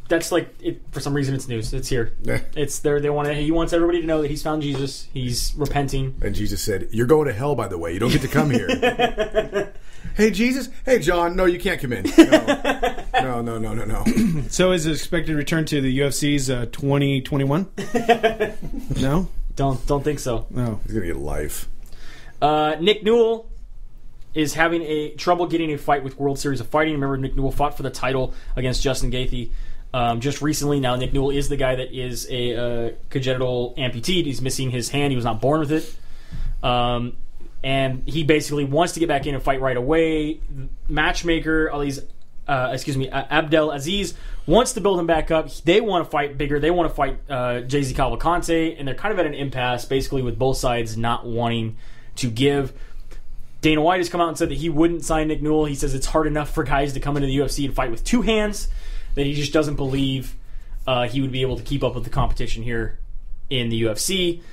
that's like it, for some reason it's news. It's here. It's there. He wants everybody to know that he's found Jesus. He's repenting. And Jesus said, "You're going to hell, by the way. You don't get to come here." Hey, Jesus. Hey, John. No, you can't come in. No. So is it expected to return to the UFC's 2021? No? Don't think so. No. He's going to get life. Nick Newell is having trouble getting a fight with World Series of Fighting. Remember, Nick Newell fought for the title against Justin Gaethje just recently. Now, Nick Newell is the guy that is a congenital amputee. He's missing his hand. He was not born with it. And he basically wants to get back in and fight right away. Matchmaker Abdel Aziz wants to build him back up. They want to fight bigger. They want to fight Jay-Z Cavalcante, and they're kind of at an impasse, basically, with both sides not wanting to give. Dana White has come out and said that he wouldn't sign Nick Newell. He says it's hard enough for guys to come into the UFC and fight with two hands, that he just doesn't believe he would be able to keep up with the competition here in the UFC.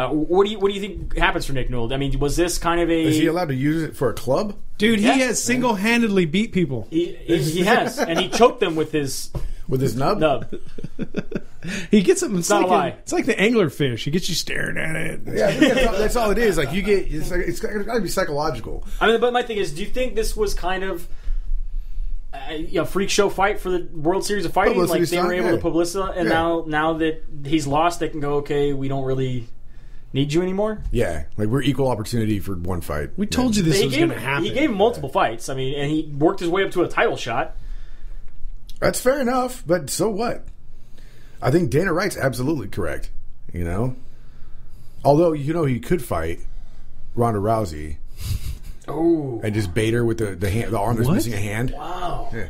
What do you think happens for Nick Newell? I mean, was this kind of a... Is he allowed to use it for a club? Dude, Yeah. he has single-handedly beat people. He has, and he choked them with his nub? He gets them. It's not like a lie. It's like the anglerfish. He gets you staring at it. Yeah, I think that's all it is. Like you get, it's got to be psychological. I mean, but my thing is, do you think this was kind of a freak show fight for the World Series of Fighting? Publicity Like they were stunt, able yeah. to publicize, and Yeah. now that he's lost, they can go, okay, we don't really need you anymore. Yeah, like we're equal opportunity for one fight. We told you this was going to happen. He gave him multiple fights. I mean, and he worked his way up to a title shot. That's fair enough, but so what? I think Dana Wright's absolutely correct. You know, although he could fight Ronda Rousey Oh, and just bait her with the arm that's What? missing a hand. wow. Yeah.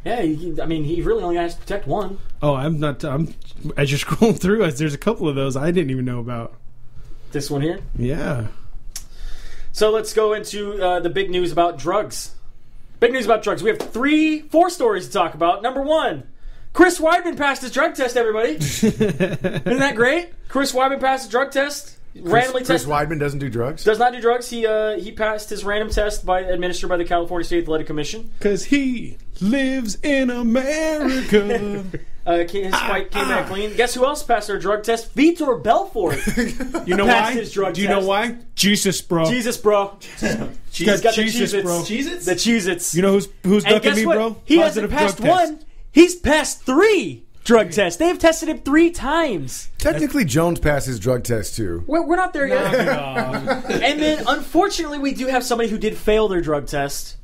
Yeah, I mean, he really only has to protect one. Oh, I'm not. As you're scrolling through, there's a couple of those I didn't even know about. This one here. Yeah. So let's go into the big news about drugs. Big news about drugs. We have 4 stories to talk about. Number 1, Chris Weidman passed his drug test, everybody. Isn't that great? Chris Weidman passed his drug test. Randomly Chris tested. Weidman doesn't do drugs. Does not do drugs. He passed his random test administered by the California State Athletic Commission. Because he lives in America. His fight came back clean. Guess who else passed their drug test? Vitor Belfort. You know Passed why? his drug Do you test. know why? Jesus, bro. Jesus, bro. He's got the Jesus, Cheez-Its. bro. Cheez-Its? The Cheez-Its. You know who's And ducking guess me, what? bro? He Positive hasn't passed drug test. one. He's passed 3 drug tests. They've tested him 3 times. Technically, Jones passed his drug test too. We're not there yet. And then, unfortunately, we do have somebody who did fail their drug test.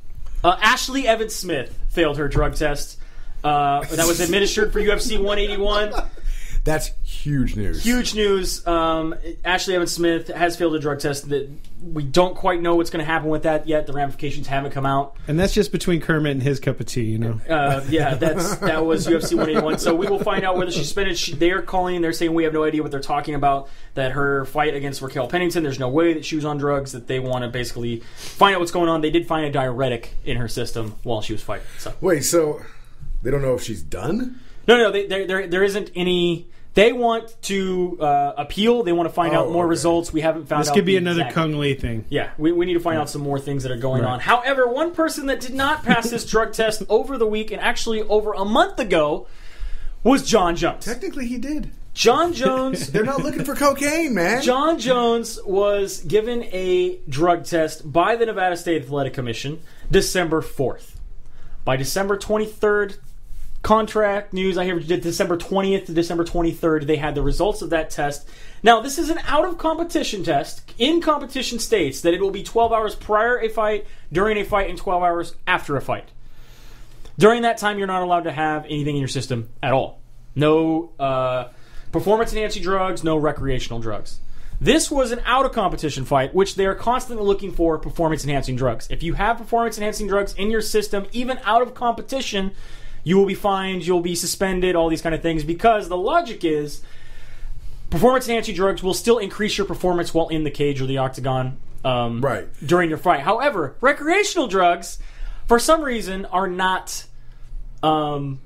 Ashley Evans Smith failed her drug test. That was administered for UFC 181. That's huge news. Huge news. Ashley Evans Smith has failed a drug test. That we don't quite know what's going to happen with that yet. The ramifications haven't come out. And that's just between Kermit and his cup of tea, you know. Yeah, that was UFC 181. So we will find out whether she's suspended. They are calling. They're saying we have no idea what they're talking about. That her fight against Raquel Pennington, there's no way that she was on drugs. That they want to basically find out what's going on. They did find a diuretic in her system while she was fighting. So Wait, so they don't know if she's done? no, there isn't any. They want to appeal. They want to find out more okay. results. We haven't found out. This could be the another exact- Kung Lee thing. Yeah, we need to find out some more things that are going on. However, one person that did not pass this drug test over the week and actually over a month ago was John Jones. Technically, he did. John Jones. They're not looking for cocaine, man. John Jones was given a drug test by the Nevada State Athletic Commission December 4th. By December 23rd, contract news, I hear December 20th to December 23rd, they had the results of that test. Now, this is an out-of-competition test. In competition states that it will be 12 hours prior a fight, during a fight, and 12 hours after a fight. During that time, you're not allowed to have anything in your system at all. No performance-enhancing drugs, no recreational drugs. This was an out-of-competition fight, which they are constantly looking for performance-enhancing drugs. If you have performance-enhancing drugs in your system, even out of competition, you will be fined, you'll be suspended, all these kind of things, because the logic is performance-enhancing drugs will still increase your performance while in the cage or the octagon Right. during your fight. However, recreational drugs, for some reason, are not going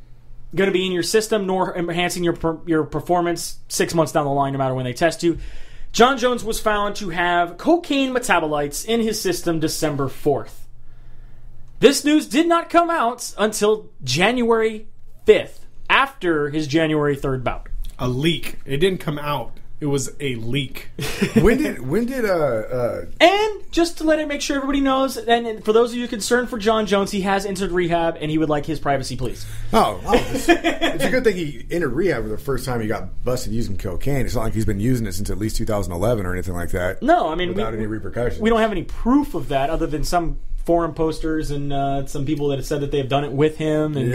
to be in your system nor enhancing your performance 6 months down the line, no matter when they test you. John Jones was found to have cocaine metabolites in his system December 4th. This news did not come out until January 5th, after his January 3rd bout. A leak. It didn't come out. It was a leak. When did And just to make sure everybody knows, and for those of you concerned for John Jones, he has entered rehab and he would like his privacy, please. it's a good thing he entered rehab for the first time he got busted using cocaine. It's not like he's been using it since at least 2011 or anything like that. No, I mean, without any repercussions. We don't have any proof of that other than some forum posters and some people that have said that they have done it with him. And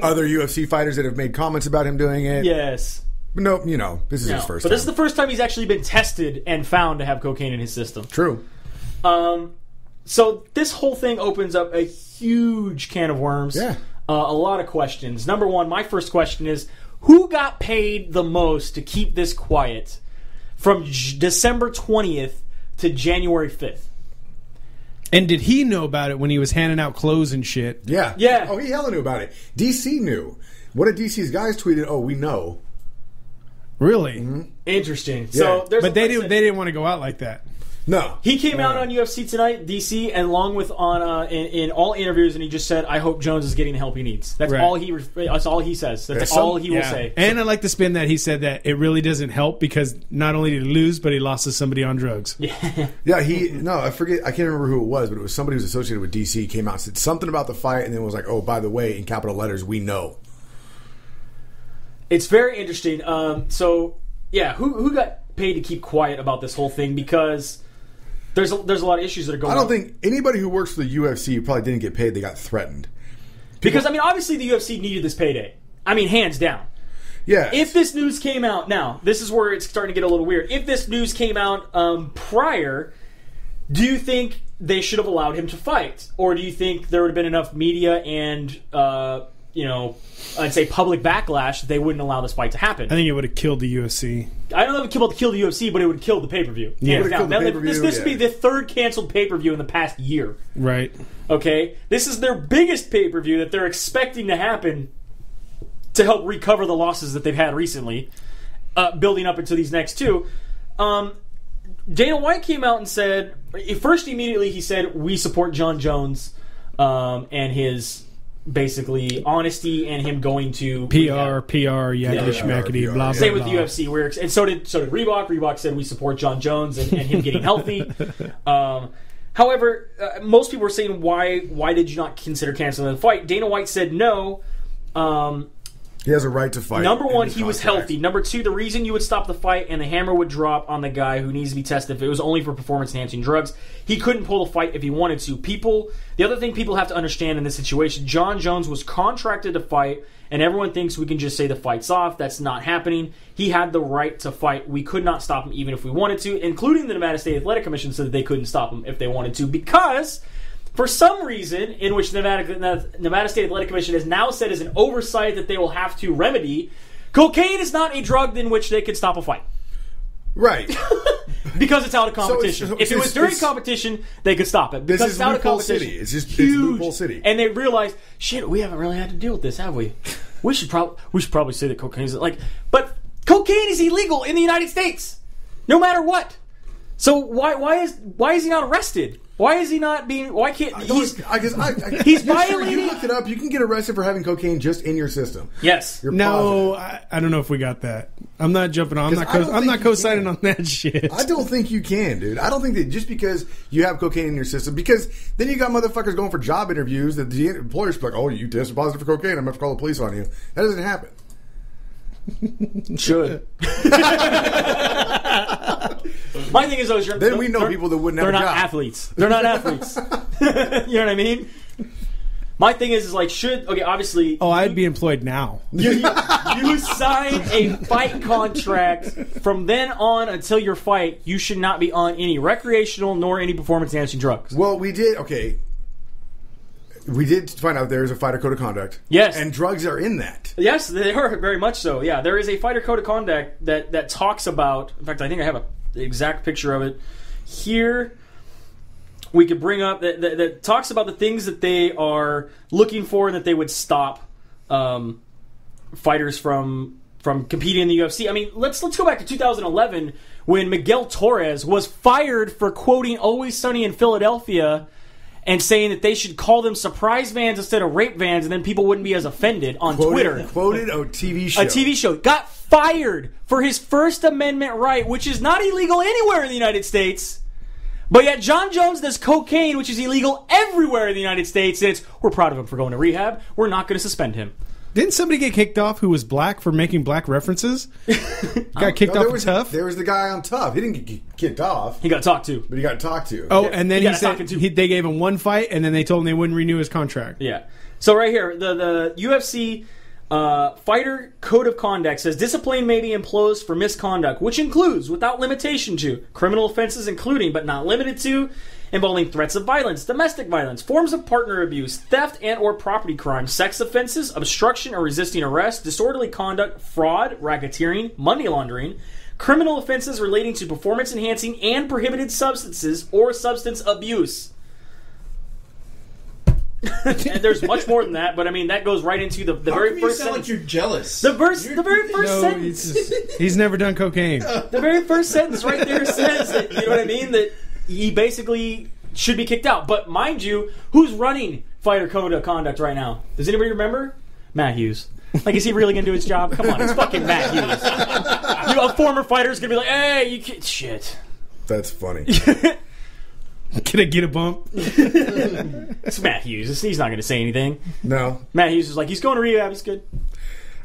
Other UFC fighters that have made comments about him doing it. yes. But no, this is his first But time. this is the first time he's actually been tested and found to have cocaine in his system. True. So this whole thing opens up a huge can of worms. Yeah. A lot of questions. Number one, my first question is, who got paid the most to keep this quiet from December 20th to January 5th? And did he know about it when he was handing out clothes and shit? Yeah. Yeah. Oh, he hella knew about it. DC knew. What did DC's guys tweeted? Oh, we know. Really? Interesting. Yeah. So, there's But they didn't want to go out like that. No. He came out on UFC Tonight, DC, and along with on in all interviews, and he just said, "I hope Jones is getting the help he needs." That's Right. all he. That's all he says. That's Yeah, all he will say. And I like the spin that he said that it really doesn't help because not only did he lose, but he lost to somebody on drugs. Yeah, I forget, I can't remember who it was, but it was somebody who was associated with DC, came out and said something about the fight, and then was like, oh, by the way, in capital letters, we know. It's very interesting. So, yeah, who got paid to keep quiet about this whole thing? Because there's a lot of issues that are going on. I don't think anybody who works for the UFC probably didn't get paid, they got threatened. Because, I mean, obviously the UFC needed this payday. I mean, hands down. Yeah. If this news came out, now, this is where it's starting to get a little weird. If this news came out prior, do you think they should have allowed him to fight? Or do you think there would have been enough media and, I'd say public backlash that they wouldn't allow this fight to happen? I think it would have killed the UFC. I don't know if it would kill the UFC, but it would kill the pay-per-view. Yeah. Hands It would've down. killed the pay-per-view, This would be yeah. the third canceled pay-per-view in the past year. Right. Okay? This is their biggest pay-per-view that they're expecting to happen to help recover the losses that they've had recently, building up into these next two. Dana White came out and said, first immediately he said, we support John Jones and his basically honesty and him going to PR, yakety schmackety, PR, blah, blah, Same with blah. the UFC, and so did Reebok. Reebok said we support John Jones and him getting healthy. However, most people were saying, why did you not consider canceling the fight? Dana White said no. He has a right to fight. Number in one, his he was contract. healthy. Number two, the reason you would stop the fight and the hammer would drop on the guy who needs to be tested if it was only for performance-enhancing drugs. He couldn't pull the fight if he wanted to. The other thing people have to understand in this situation, John Jones was contracted to fight, and everyone thinks we can just say the fight's off. That's not happening. He had the right to fight. We could not stop him even if we wanted to, including the Nevada State Athletic Commission said that they couldn't stop him if they wanted to because for some reason, in which the Nevada State Athletic Commission has now said is an oversight that they will have to remedy, cocaine is not a drug in which they can stop a fight. Right. Because it's out of competition. If it was during competition, they could stop it. Because This is it's out of loophole competition. city. It's just huge. It's loophole city. And they realized, shit, we haven't really had to deal with this, have we? We should probably say that cocaine is but cocaine is illegal in the United States, no matter what. So why is he not arrested? Why is he not being? Why can't he's he's violating? You looked it up. You can get arrested for having cocaine just in your system. Yes. You're No, positive. I don't know if we got that. I'm not jumping on. Because I don't I'm not think you co-signing can. on that shit. I don't think you can, dude. I don't think that just because you have cocaine in your system, because then you got motherfuckers going for job interviews that the employers be like, oh, you tested positive for cocaine, I'm going to have to call the police on you. That doesn't happen. Should. My thing is, though, Then we know people that wouldn't have they're a not job. athletes. They're not athletes. You know what I mean? My thing is obviously. Oh, I'd be employed now. You sign a fight contract. From then on until your fight, you should not be on any recreational nor any performance-enhancing drugs. Well, we did find out there is a fighter code of conduct. Yes. And drugs are in that. Yes, they are very much so. Yeah, there is a fighter code of conduct that talks about. In fact, I think I have the exact picture of it here. We could bring up that talks about the things that they are looking for and that they would stop fighters from competing in the UFC. I mean, let's go back to 2011 when Miguel Torres was fired for quoting Always Sunny in Philadelphia and saying that they should call them surprise vans instead of rape vans, and then people wouldn't be as offended on Twitter. Quoted a TV show. A TV show. Got fired for his First Amendment right, which is not illegal anywhere in the United States. But yet John Jones does cocaine, which is illegal everywhere in the United States, and we're proud of him for going to rehab. We're not going to suspend him. Didn't somebody get kicked off who was black for making black references? Got kicked off for Tough? There was the guy on Tough. He didn't get kicked off, He got talked to. but he got talked to. Oh, and then He he got said talking to. they gave him one fight, and then they told him they wouldn't renew his contract. Yeah. So right here, the UFC fighter code of conduct says discipline may be imposed for misconduct, which includes, without limitation to, criminal offenses including, but not limited to, involving threats of violence, domestic violence, forms of partner abuse, theft and or property crime, sex offenses, obstruction or resisting arrest, disorderly conduct, fraud, racketeering, money laundering, criminal offenses relating to performance-enhancing and prohibited substances or substance abuse. And there's much more than that, but I mean that goes right into the How very come first you sound sentence. like you're jealous. The very first No, sentence. he's never done cocaine. The very first sentence right there says that, you know what I mean, that he basically should be kicked out. But mind you, who's running fighter code of conduct right now? Does anybody remember? Matt Hughes. Like, is he really going to do his job? Come on, it's fucking Matt Hughes. You know, a former fighter's going to be like, hey, you can't... Shit. That's funny. Can I get a bump? It's Matt Hughes. He's not going to say anything. No. Matt Hughes is like, he's going to rehab, he's good.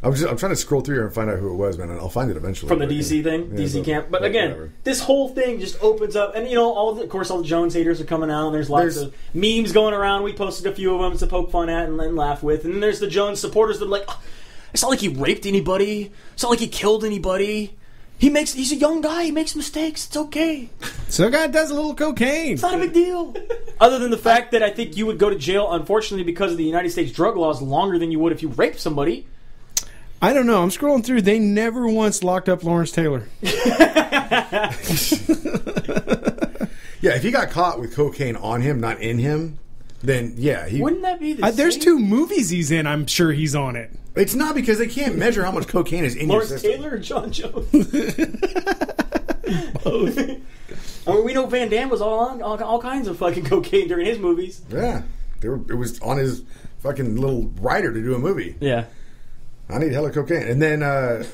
I'm trying to scroll through here and find out who it was, man. And I'll find it eventually. From the DC thing, Yeah, DC camp. But again, whatever. this whole thing just opens up, and you know, of course, all the Jones haters are coming out. And there's lots of memes going around. We posted a few of them to poke fun at and laugh with. And then there's the Jones supporters that are like, oh, it's not like he raped anybody. It's not like he killed anybody. He's a young guy. He makes mistakes. It's okay. So a guy does a little cocaine. It's not a big deal. Other than the fact that I think you would go to jail, unfortunately, because of the United States drug laws, longer than you would if you raped somebody. I don't know. I'm scrolling through. They never once locked up Lawrence Taylor. Yeah, if he got caught with cocaine on him, not in him, then yeah, he. Wouldn't that be the There's same? 2 movies he's in. I'm sure he's on it. It's not because they can't measure how much cocaine is in Lawrence your system. Taylor or John Jones? Both. I mean, we know Van Damme was on all kinds of fucking cocaine during his movies. Yeah, it was on his fucking little rider to do a movie. Yeah. I need hella cocaine, and then the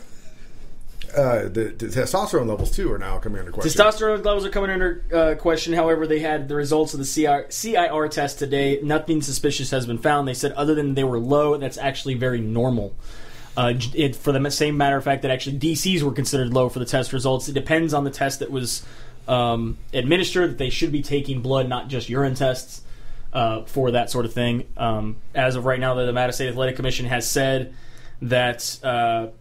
testosterone levels too are now coming under question. Testosterone levels are coming under question. However, they had the results of the CIR test today. Nothing suspicious has been found. They said other than they were low, that's actually very normal. For the same matter of fact that actually DCs were considered low for the test results. It depends on the test that was administered. That they should be taking blood, not just urine tests, for that sort of thing. As of right now, the Nevada State Athletic Commission has said that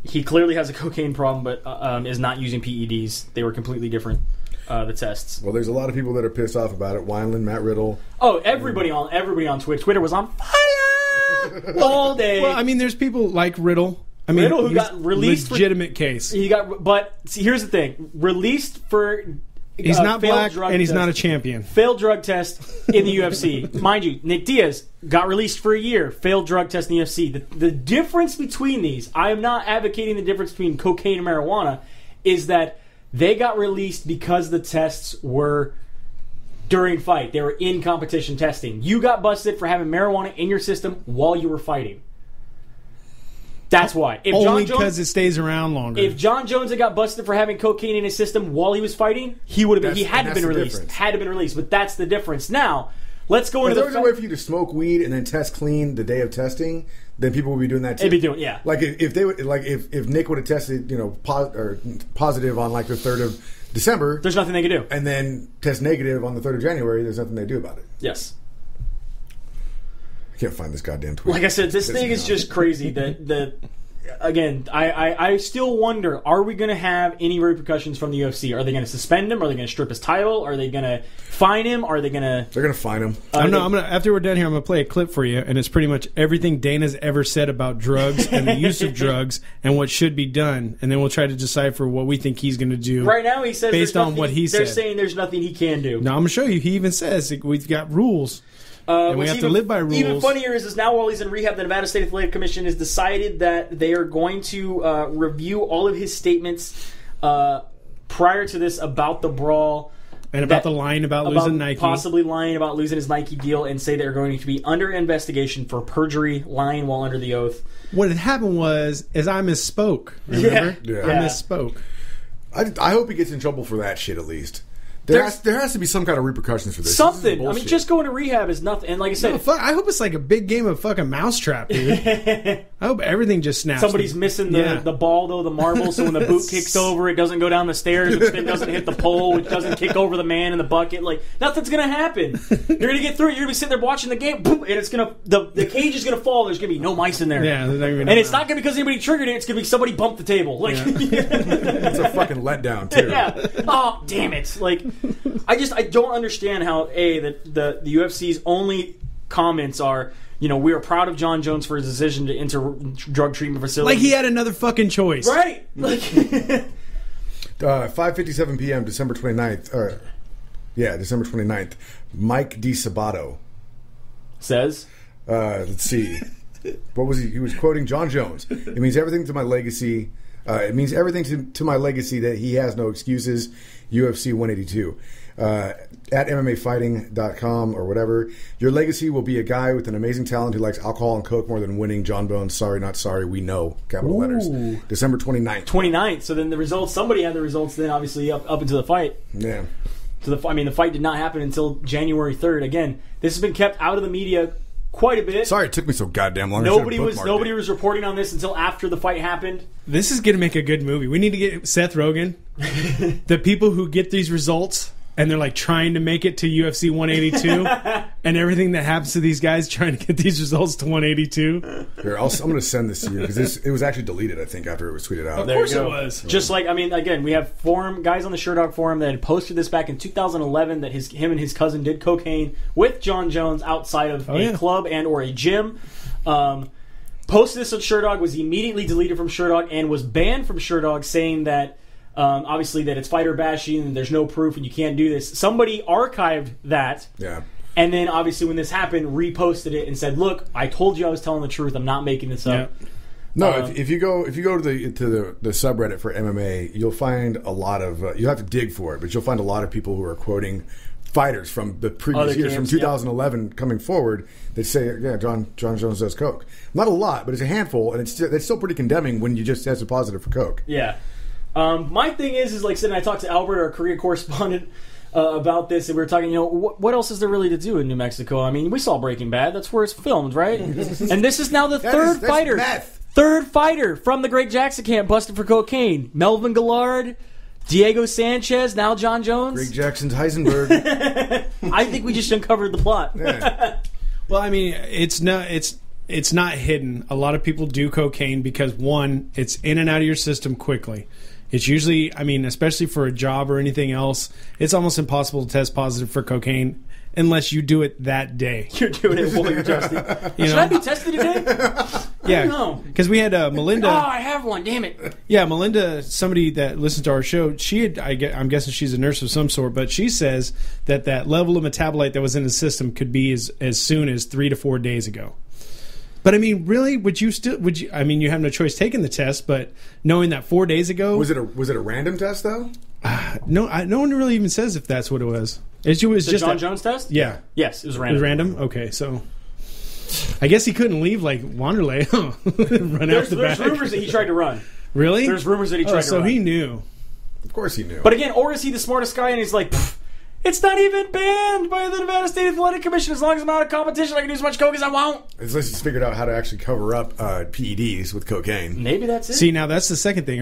he clearly has a cocaine problem, but is not using PEDs. They were completely different, the tests. Well, there's a lot of people that are pissed off about it. Wineland, Matt Riddle. Oh, everybody on Twitter. Twitter was on fire all day. Well, I mean, there's people like Riddle. I mean, Riddle, who he's got released for- legitimate case. He got, but see, here's the thing: released for He's not failed black, drug and he's test. not a champion. Failed drug test in the UFC. Mind you, Nick Diaz got released for a year. Failed drug test in the UFC. The difference between these, I am not advocating the difference between cocaine and marijuana, is that they got released because the tests were during fight. They were in competition testing. You got busted for having marijuana in your system while you were fighting. That's why. If Only John because Jones, it stays around longer. if John Jones had got busted for having cocaine in his system while he was fighting, he would have been. He had to have been released. difference. Had to have been released. But that's the difference. Now, let's go If into there the. was a way for you to smoke weed and then test clean the day of testing, then people would be doing that too. They'd be doing, yeah. Like if they would, like if Nick would have tested, positive on like the 3rd of December, There's nothing they can do. and then test negative on the 3rd of January, there's nothing they do about it. Yes. I can't find this goddamn tweet. Like I said, this Pissing thing me is off. just crazy. Again, I still wonder, are we going to have any repercussions from the UFC? Are they going to suspend him? Are they going to strip his title? Are they going to fine him? Are they going to... They're gonna fine him. I don't know. I'm gonna, after we're done here, I'm gonna play a clip for you, and it's pretty much everything Dana's ever said about drugs and the use of drugs and what should be done, and then we'll try to decipher what we think he's gonna do. Right now, he says based there's on nothing- what he they're said. saying there's nothing he can do. Now I'm gonna show you. He even says like, we've got rules. And we What's have to live by rules. Even funnier is now while he's in rehab, the Nevada State Athletic Commission has decided that they are going to review all of his statements prior to this about the brawl. And about the line about losing Nike. Possibly lying about losing his Nike deal, and say they're going to be under investigation for perjury, lying while under the oath. What had happened was I misspoke. Remember? Yeah. I misspoke. I hope he gets in trouble for that shit at least. There has to be some kind of repercussions for this. This is Something. I mean, bullshit. just going to rehab is nothing. And like I said, No, fuck, I hope it's like a big game of fucking mousetrap, dude. I hope everything just snaps. somebody's missing the ball, though, the marble, so when the boot kicks over, it doesn't go down the stairs, which then doesn't hit the pole, which doesn't kick over the man in the bucket. Like, nothing's going to happen. You're going to get through it. You're going to be sitting there watching the game, boom, and it's going to, the cage is going to fall. There's going to be no mice in there. Yeah, and it's not going to be because anybody triggered it. It's going to be somebody bumped the table. Like, It's a fucking letdown too. yeah. Oh, damn it. Like, I don't understand how, that the UFC's only comments are, we are proud of John Jones for his decision to enter drug treatment facilities. Like he had another fucking choice. Right. Like, 5:57 p.m. December 29th. December 29th. Mike DiSabato. says, let's see. What was he? He was quoting John Jones. It means everything to my legacy. It means everything to my legacy that he has no excuses. UFC 182. At MMAfighting.com or whatever. Your legacy will be a guy with an amazing talent who likes alcohol and coke more than winning. John Bones. Sorry, not sorry. We know. Capital letters. December 29th. 29th. So then the results, somebody had the results then obviously up into the fight. Yeah. The fight did not happen until January 3rd. Again, this has been kept out of the media quite a bit. Sorry it took me so goddamn long. Nobody was reporting on this until after the fight happened. This is going to make a good movie. We need to get Seth Rogen. The people who get these results and they're like trying to make it to UFC 182 and everything that happens to these guys trying to get these results to 182. Here, I'm going to send this to you because it was actually deleted, I think, after it was tweeted out. Of course it was. Just like, I mean, again, we have guys on the Sherdog forum that had posted this back in 2011 that him and his cousin did cocaine with John Jones outside of a club and or a gym. Posted this on Sherdog, was immediately deleted from Sherdog and was banned from Sherdog, saying that obviously that it's fighter bashing and there's no proof and you can't do this. Somebody archived that. Yeah. And then obviously when this happened, reposted it and said, "Look, I told you I was telling the truth. I'm not making this up." Yeah. No, if you go to the subreddit for MMA, you'll find a lot of you'll have to dig for it, but you'll find a lot of people who are quoting fighters from the previous years, from 2011 coming forward, that say, "Yeah, John Jones does coke." Not a lot, but it's a handful, and it's still pretty condemning when you just test positive for coke. Yeah. My thing is like I said, and I talked to Albert, our Korea correspondent, about this, and we were talking, what else is there really to do in New Mexico? I mean, we saw Breaking Bad. That's where it's filmed, right? And this is now the third fighter. Third fighter from the Greg Jackson camp busted for cocaine. Melvin Gillard, Diego Sanchez, now John Jones. Greg Jackson's Heisenberg. I think we just uncovered the plot. Yeah. Well, I mean, it's not hidden. A lot of people do cocaine because, one, it's in and out of your system quickly. It's usually, I mean, especially for a job or anything else, it's almost impossible to test positive for cocaine unless you do it that day. You're doing it while you're testing. Should I be tested today? Yeah. No. Because we had Melinda. Oh, I have one. Damn it. Yeah, Melinda, somebody that listens to our show, I'm guessing she's a nurse of some sort, but she says that level of metabolite that was in the system could be as soon as 3 to 4 days ago. But I mean, really, would you? I mean, you have no choice taking the test, but knowing that 4 days ago, was it a random test though? No one really even says if that's what it was. It was just John Jones test. Yeah. Yes, it was random. It was random. Okay, so I guess he couldn't leave like Wanderlei. There's rumors that he tried to run. Really? There's rumors that he tried to run. So he knew. Of course he knew. But again, or is he the smartest guy and he's like, it's not even banned by the Nevada State Athletic Commission. As long as I'm out of competition, I can do as much coke as I want. Unless he's figured out how to actually cover up PEDs with cocaine. Maybe that's it. See, now that's the second thing.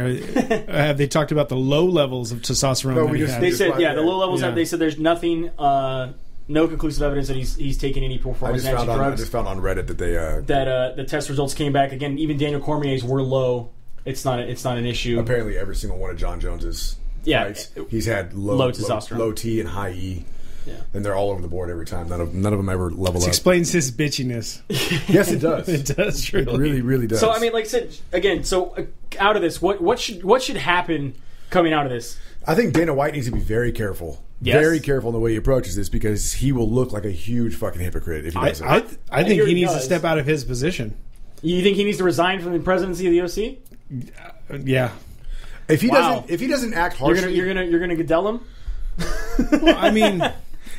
Have they talked about the low levels of testosterone? No, they said, the low levels. They said there's nothing, no conclusive evidence that he's taken any performance-enhancing drugs. I just found on Reddit that they that the test results came back again. Even Daniel Cormier's were low. It's not an issue. Apparently, every single one of John Jones's fights, he's had low testosterone, low T and high E. Yeah. And they're all over the board every time. None of them ever level up. Explains his bitchiness. Yes, it does. It does, truly. It really, really does. So, I mean, like I said, again, out of this, what should happen coming out of this? I think Dana White needs to be very careful. Yes. Very careful in the way he approaches this because he will look like a huge fucking hypocrite if he does it. I think he needs to step out of his position. You think he needs to resign from the presidency of the OC? Yeah. If he doesn't act harshly, you're gonna Goodell him. Well, I mean,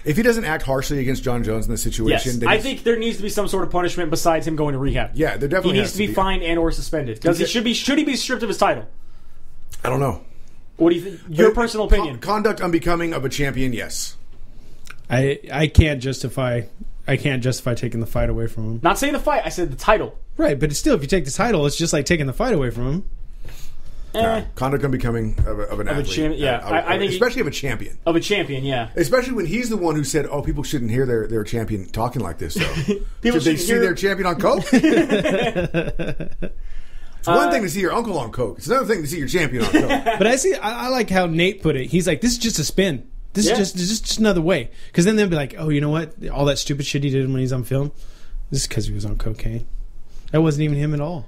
if he doesn't act harshly against John Jones in this situation, yes, I think there needs to be some sort of punishment besides him going to rehab. Yeah, there definitely he needs to be fined and or suspended. Because should he be stripped of his title? I don't know. What do you think? Your personal opinion? Conduct unbecoming of a champion, yes. I can't justify taking the fight away from him. Not saying the fight. I said the title. Right, but still, if you take the title, it's just like taking the fight away from him. Conduct unbecoming of an athlete. I think especially of a champion. Of a champion, yeah. Especially when he's the one who said, "Oh, people shouldn't hear their champion talking like this." Though, should they see their champion on coke? It's one thing to see your uncle on coke. It's another thing to see your champion on coke. But I like how Nate put it. He's like, "This is just a spin. This is just another way." Because then they'll be like, "Oh, you know what? All that stupid shit he did when he's on film, this is because he was on cocaine. That wasn't even him at all."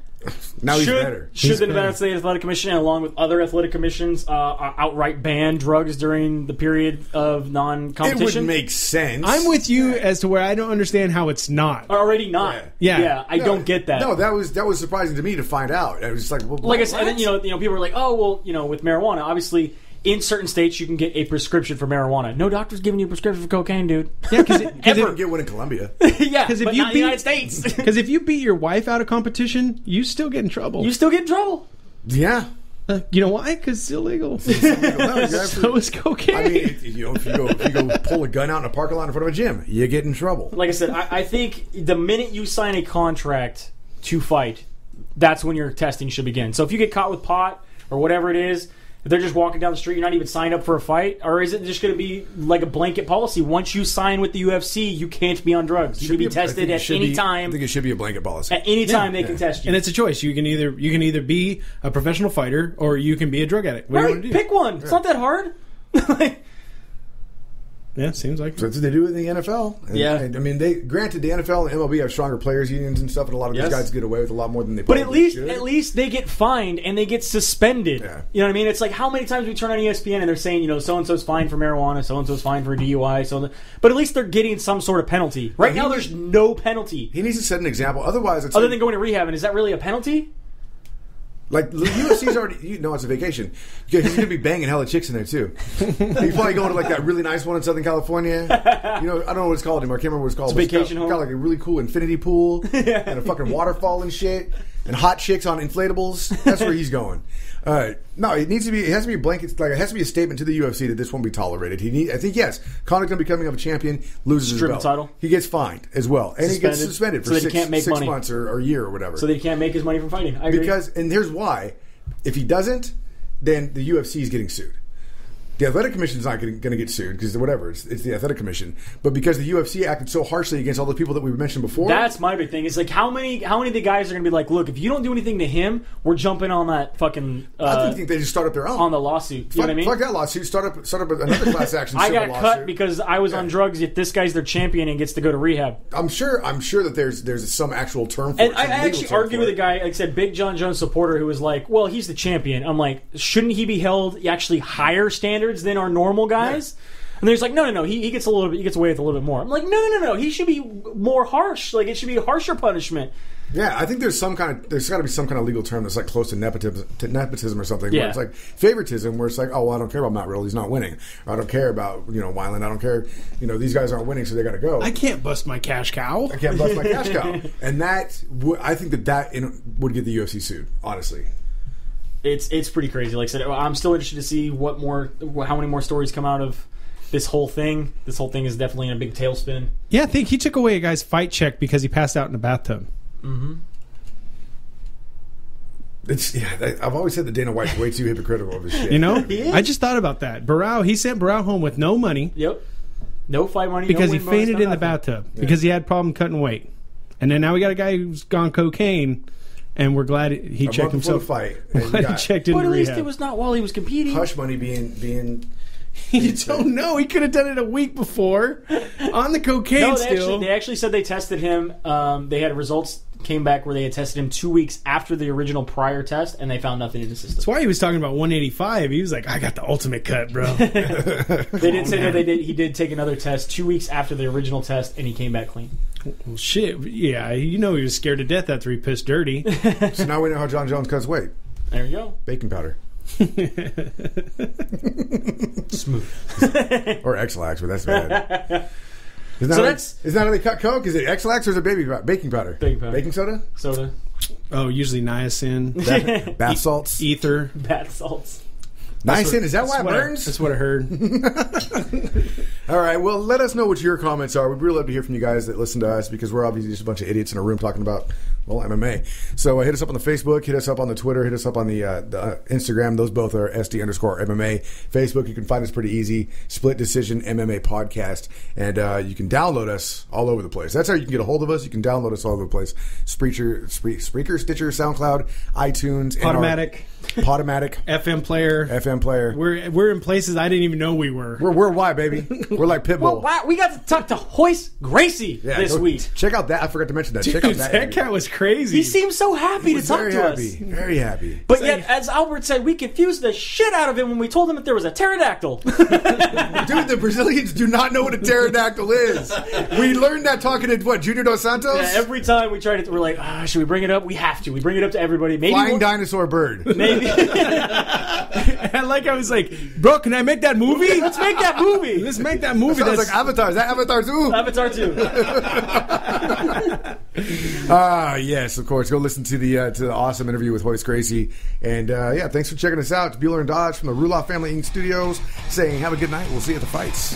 Now he's better. Should the Nevada State Athletic Commission, along with other athletic commissions, outright ban drugs during the period of It non-competition? would make sense. I'm with you as to where I don't understand how it's not. Already not. Yeah. I don't get that. No, that was surprising to me to find out. I was just like, well, Like I said, what? and then, people are like, oh, well, with marijuana, obviously, in certain states, you can get a prescription for marijuana. No doctor's giving you a prescription for cocaine, dude. Yeah, because You didn't get one in Colombia. Yeah, 'Cause if but you not in the United States. if you beat your wife out of competition, you still get in trouble. You still get in trouble. Yeah. You know why? Because it's illegal. No, you're So is cocaine. I mean, if you go pull a gun out in a parking lot in front of a gym, you get in trouble. Like I said, I think the minute you sign a contract to fight, that's when your testing should begin. So if you get caught with pot or whatever it is, if they're just walking down the street, you're not even signed up for a fight? Or is it just going to be like a blanket policy? Once you sign with the UFC, you can't be on drugs. You can be tested at any time. I think it should be a blanket policy. At any time they can test you. And it's a choice. You can either be a professional fighter or you can be a drug addict. What do you Right, want to do? pick one. It's not that hard. Yeah, seems like So that's what they do in the NFL. And, I mean, granted the NFL and MLB have stronger players unions and stuff, and a lot of these guys get away with a lot more than they. But probably should. at least they get fined and they get suspended. Yeah. You know what I mean? It's like how many times we turn on ESPN and they're saying, so and so's fined for marijuana, so and so's fined for DUI, but at least they're getting some sort of penalty. Right now, there's no penalty. He needs to set an example. Otherwise, it's Other than going to rehab, and is that really a penalty? like the UFC's already. It's a vacation. He's going to be banging hella chicks in there too. He's probably going to like that really nice one in Southern California. I don't know what it's called anymore. I can't remember what it's called. It's a vacation home. Got like a really cool infinity pool and a fucking waterfall and shit, and hot chicks on inflatables. That's where he's going. No, it needs to be. It has to be a blanket. Like it has to be a statement to the UFC that this won't be tolerated. I think yes, conduct on becoming of a champion loses his Strip belt. the title. He gets fined as well, and he gets suspended for so that he can't make 6 money. months or a year or whatever. So that he can't make his money from fighting. I agree. And here's why: if he doesn't, then the UFC is getting sued. The Athletic Commission is not going to get sued because whatever, it's the Athletic Commission. But because the UFC acted so harshly against all the people that we mentioned before, that's my big thing. It's like how many of the guys are going to be like, look, if you don't do anything to him, we're jumping on that fucking. I think they just start up their own on the lawsuit. You know what I mean? Fuck that lawsuit. Start up another class action. I civil got lawsuit. cut because I was on drugs. Yet this guy's their champion and gets to go to rehab. I'm sure that there's some actual term for And it. I some legal actually term argued for with it. a guy, like I said, Big John Jones supporter, who was like, "Well, he's the champion." I'm like, shouldn't he be held actually higher standards than our normal guys? Yeah. And then he's like, no, he gets away with a little bit more. I'm like, no, he should be more harsh. Like it should be a harsher punishment. Yeah, I think there's got to be some kind of legal term that's like close to nepotism or something. Yeah. Where it's like favoritism, where it's like, oh, well, I don't care about Matt Riddle, he's not winning. Or I don't care about Weiland, I don't care. These guys aren't winning, so they got to go. I can't bust my cash cow. I can't bust my cash cow, and I think that would get the UFC sued. Honestly, it's pretty crazy. Like I said, I'm still interested to see how many more stories come out of this whole thing. This whole thing is definitely in a big tailspin. Yeah, I think he took away a guy's fight check because he passed out in a bathtub. Mm-hmm. I've always said that Dana White's way too hypocritical of his shit. I just thought about that. He sent Barao home with no money. Yep. No fight money. Because no he fainted in the bathtub. Yeah. Because he had problem cutting weight. And then now we got a guy who's gone cocaine, and we're glad he checked himself. Fight. Glad he checked into But at least rehab. it was not while he was competing. Hush money being You don't know. He could have done it a week before on the cocaine They actually said they tested him. They had results came back where they had tested him 2 weeks after the original prior test, and they found nothing in the system. That's why he was talking about 185. He was like, I got the ultimate cut, bro. They did say that he did take another test 2 weeks after the original test, and he came back clean. Well, shit. Yeah, he was scared to death after he pissed dirty. So now we know how John Jones cuts weight. There you go. Baking powder. Smooth. Or X-Lax, but that's bad. Isn't that how they cut Coke? Is it X-Lax or is it baking powder? Baking powder. Baking soda? Soda. Oh, usually niacin. Bath salts? Ether. Bath salts. Niacin? Is that why it burns? That's what I heard. All right. Well, let us know what your comments are. We'd really love to hear from you guys that listen to us because we're obviously just a bunch of idiots in a room talking about, MMA. So hit us up on the Facebook, hit us up on the Twitter, hit us up on the Instagram. Those both are SD_MMA. Facebook, you can find us pretty easy. Split Decision MMA Podcast. And you can download us all over the place. That's how you can get a hold of us. You can download us all over the place. Spreaker, Stitcher, SoundCloud, iTunes. Podomatic. FM player. We're in places I didn't even know we were. We're worldwide, baby. We're like Pitbull. Well, wow, we got to talk to Hoist Gracie this week. Check out that. I forgot to mention that. Dude, Check out that. That cat was crazy. He seemed so happy to talk Very to happy. us. Very happy. But yet, as Albert said, we confused the shit out of him when we told him that there was a pterodactyl. Dude, the Brazilians do not know what a pterodactyl is. We learned that talking to, Junior Dos Santos? Yeah, every time we tried it, we're like, should we bring it up? We have to. We bring it up to everybody. Maybe Flying dinosaur bird. Maybe. And like I was like, bro, can I make that movie? Let's make that movie. Let's make that movie. Sounds like Avatar. Is that Avatar 2? Avatar 2. Yes, of course. Go listen to the awesome interview with Royce Gracie. And thanks for checking us out. It's Bueller and Dodge from the Ruloff Family Inc. Studios saying have a good night. We'll see you at the fights.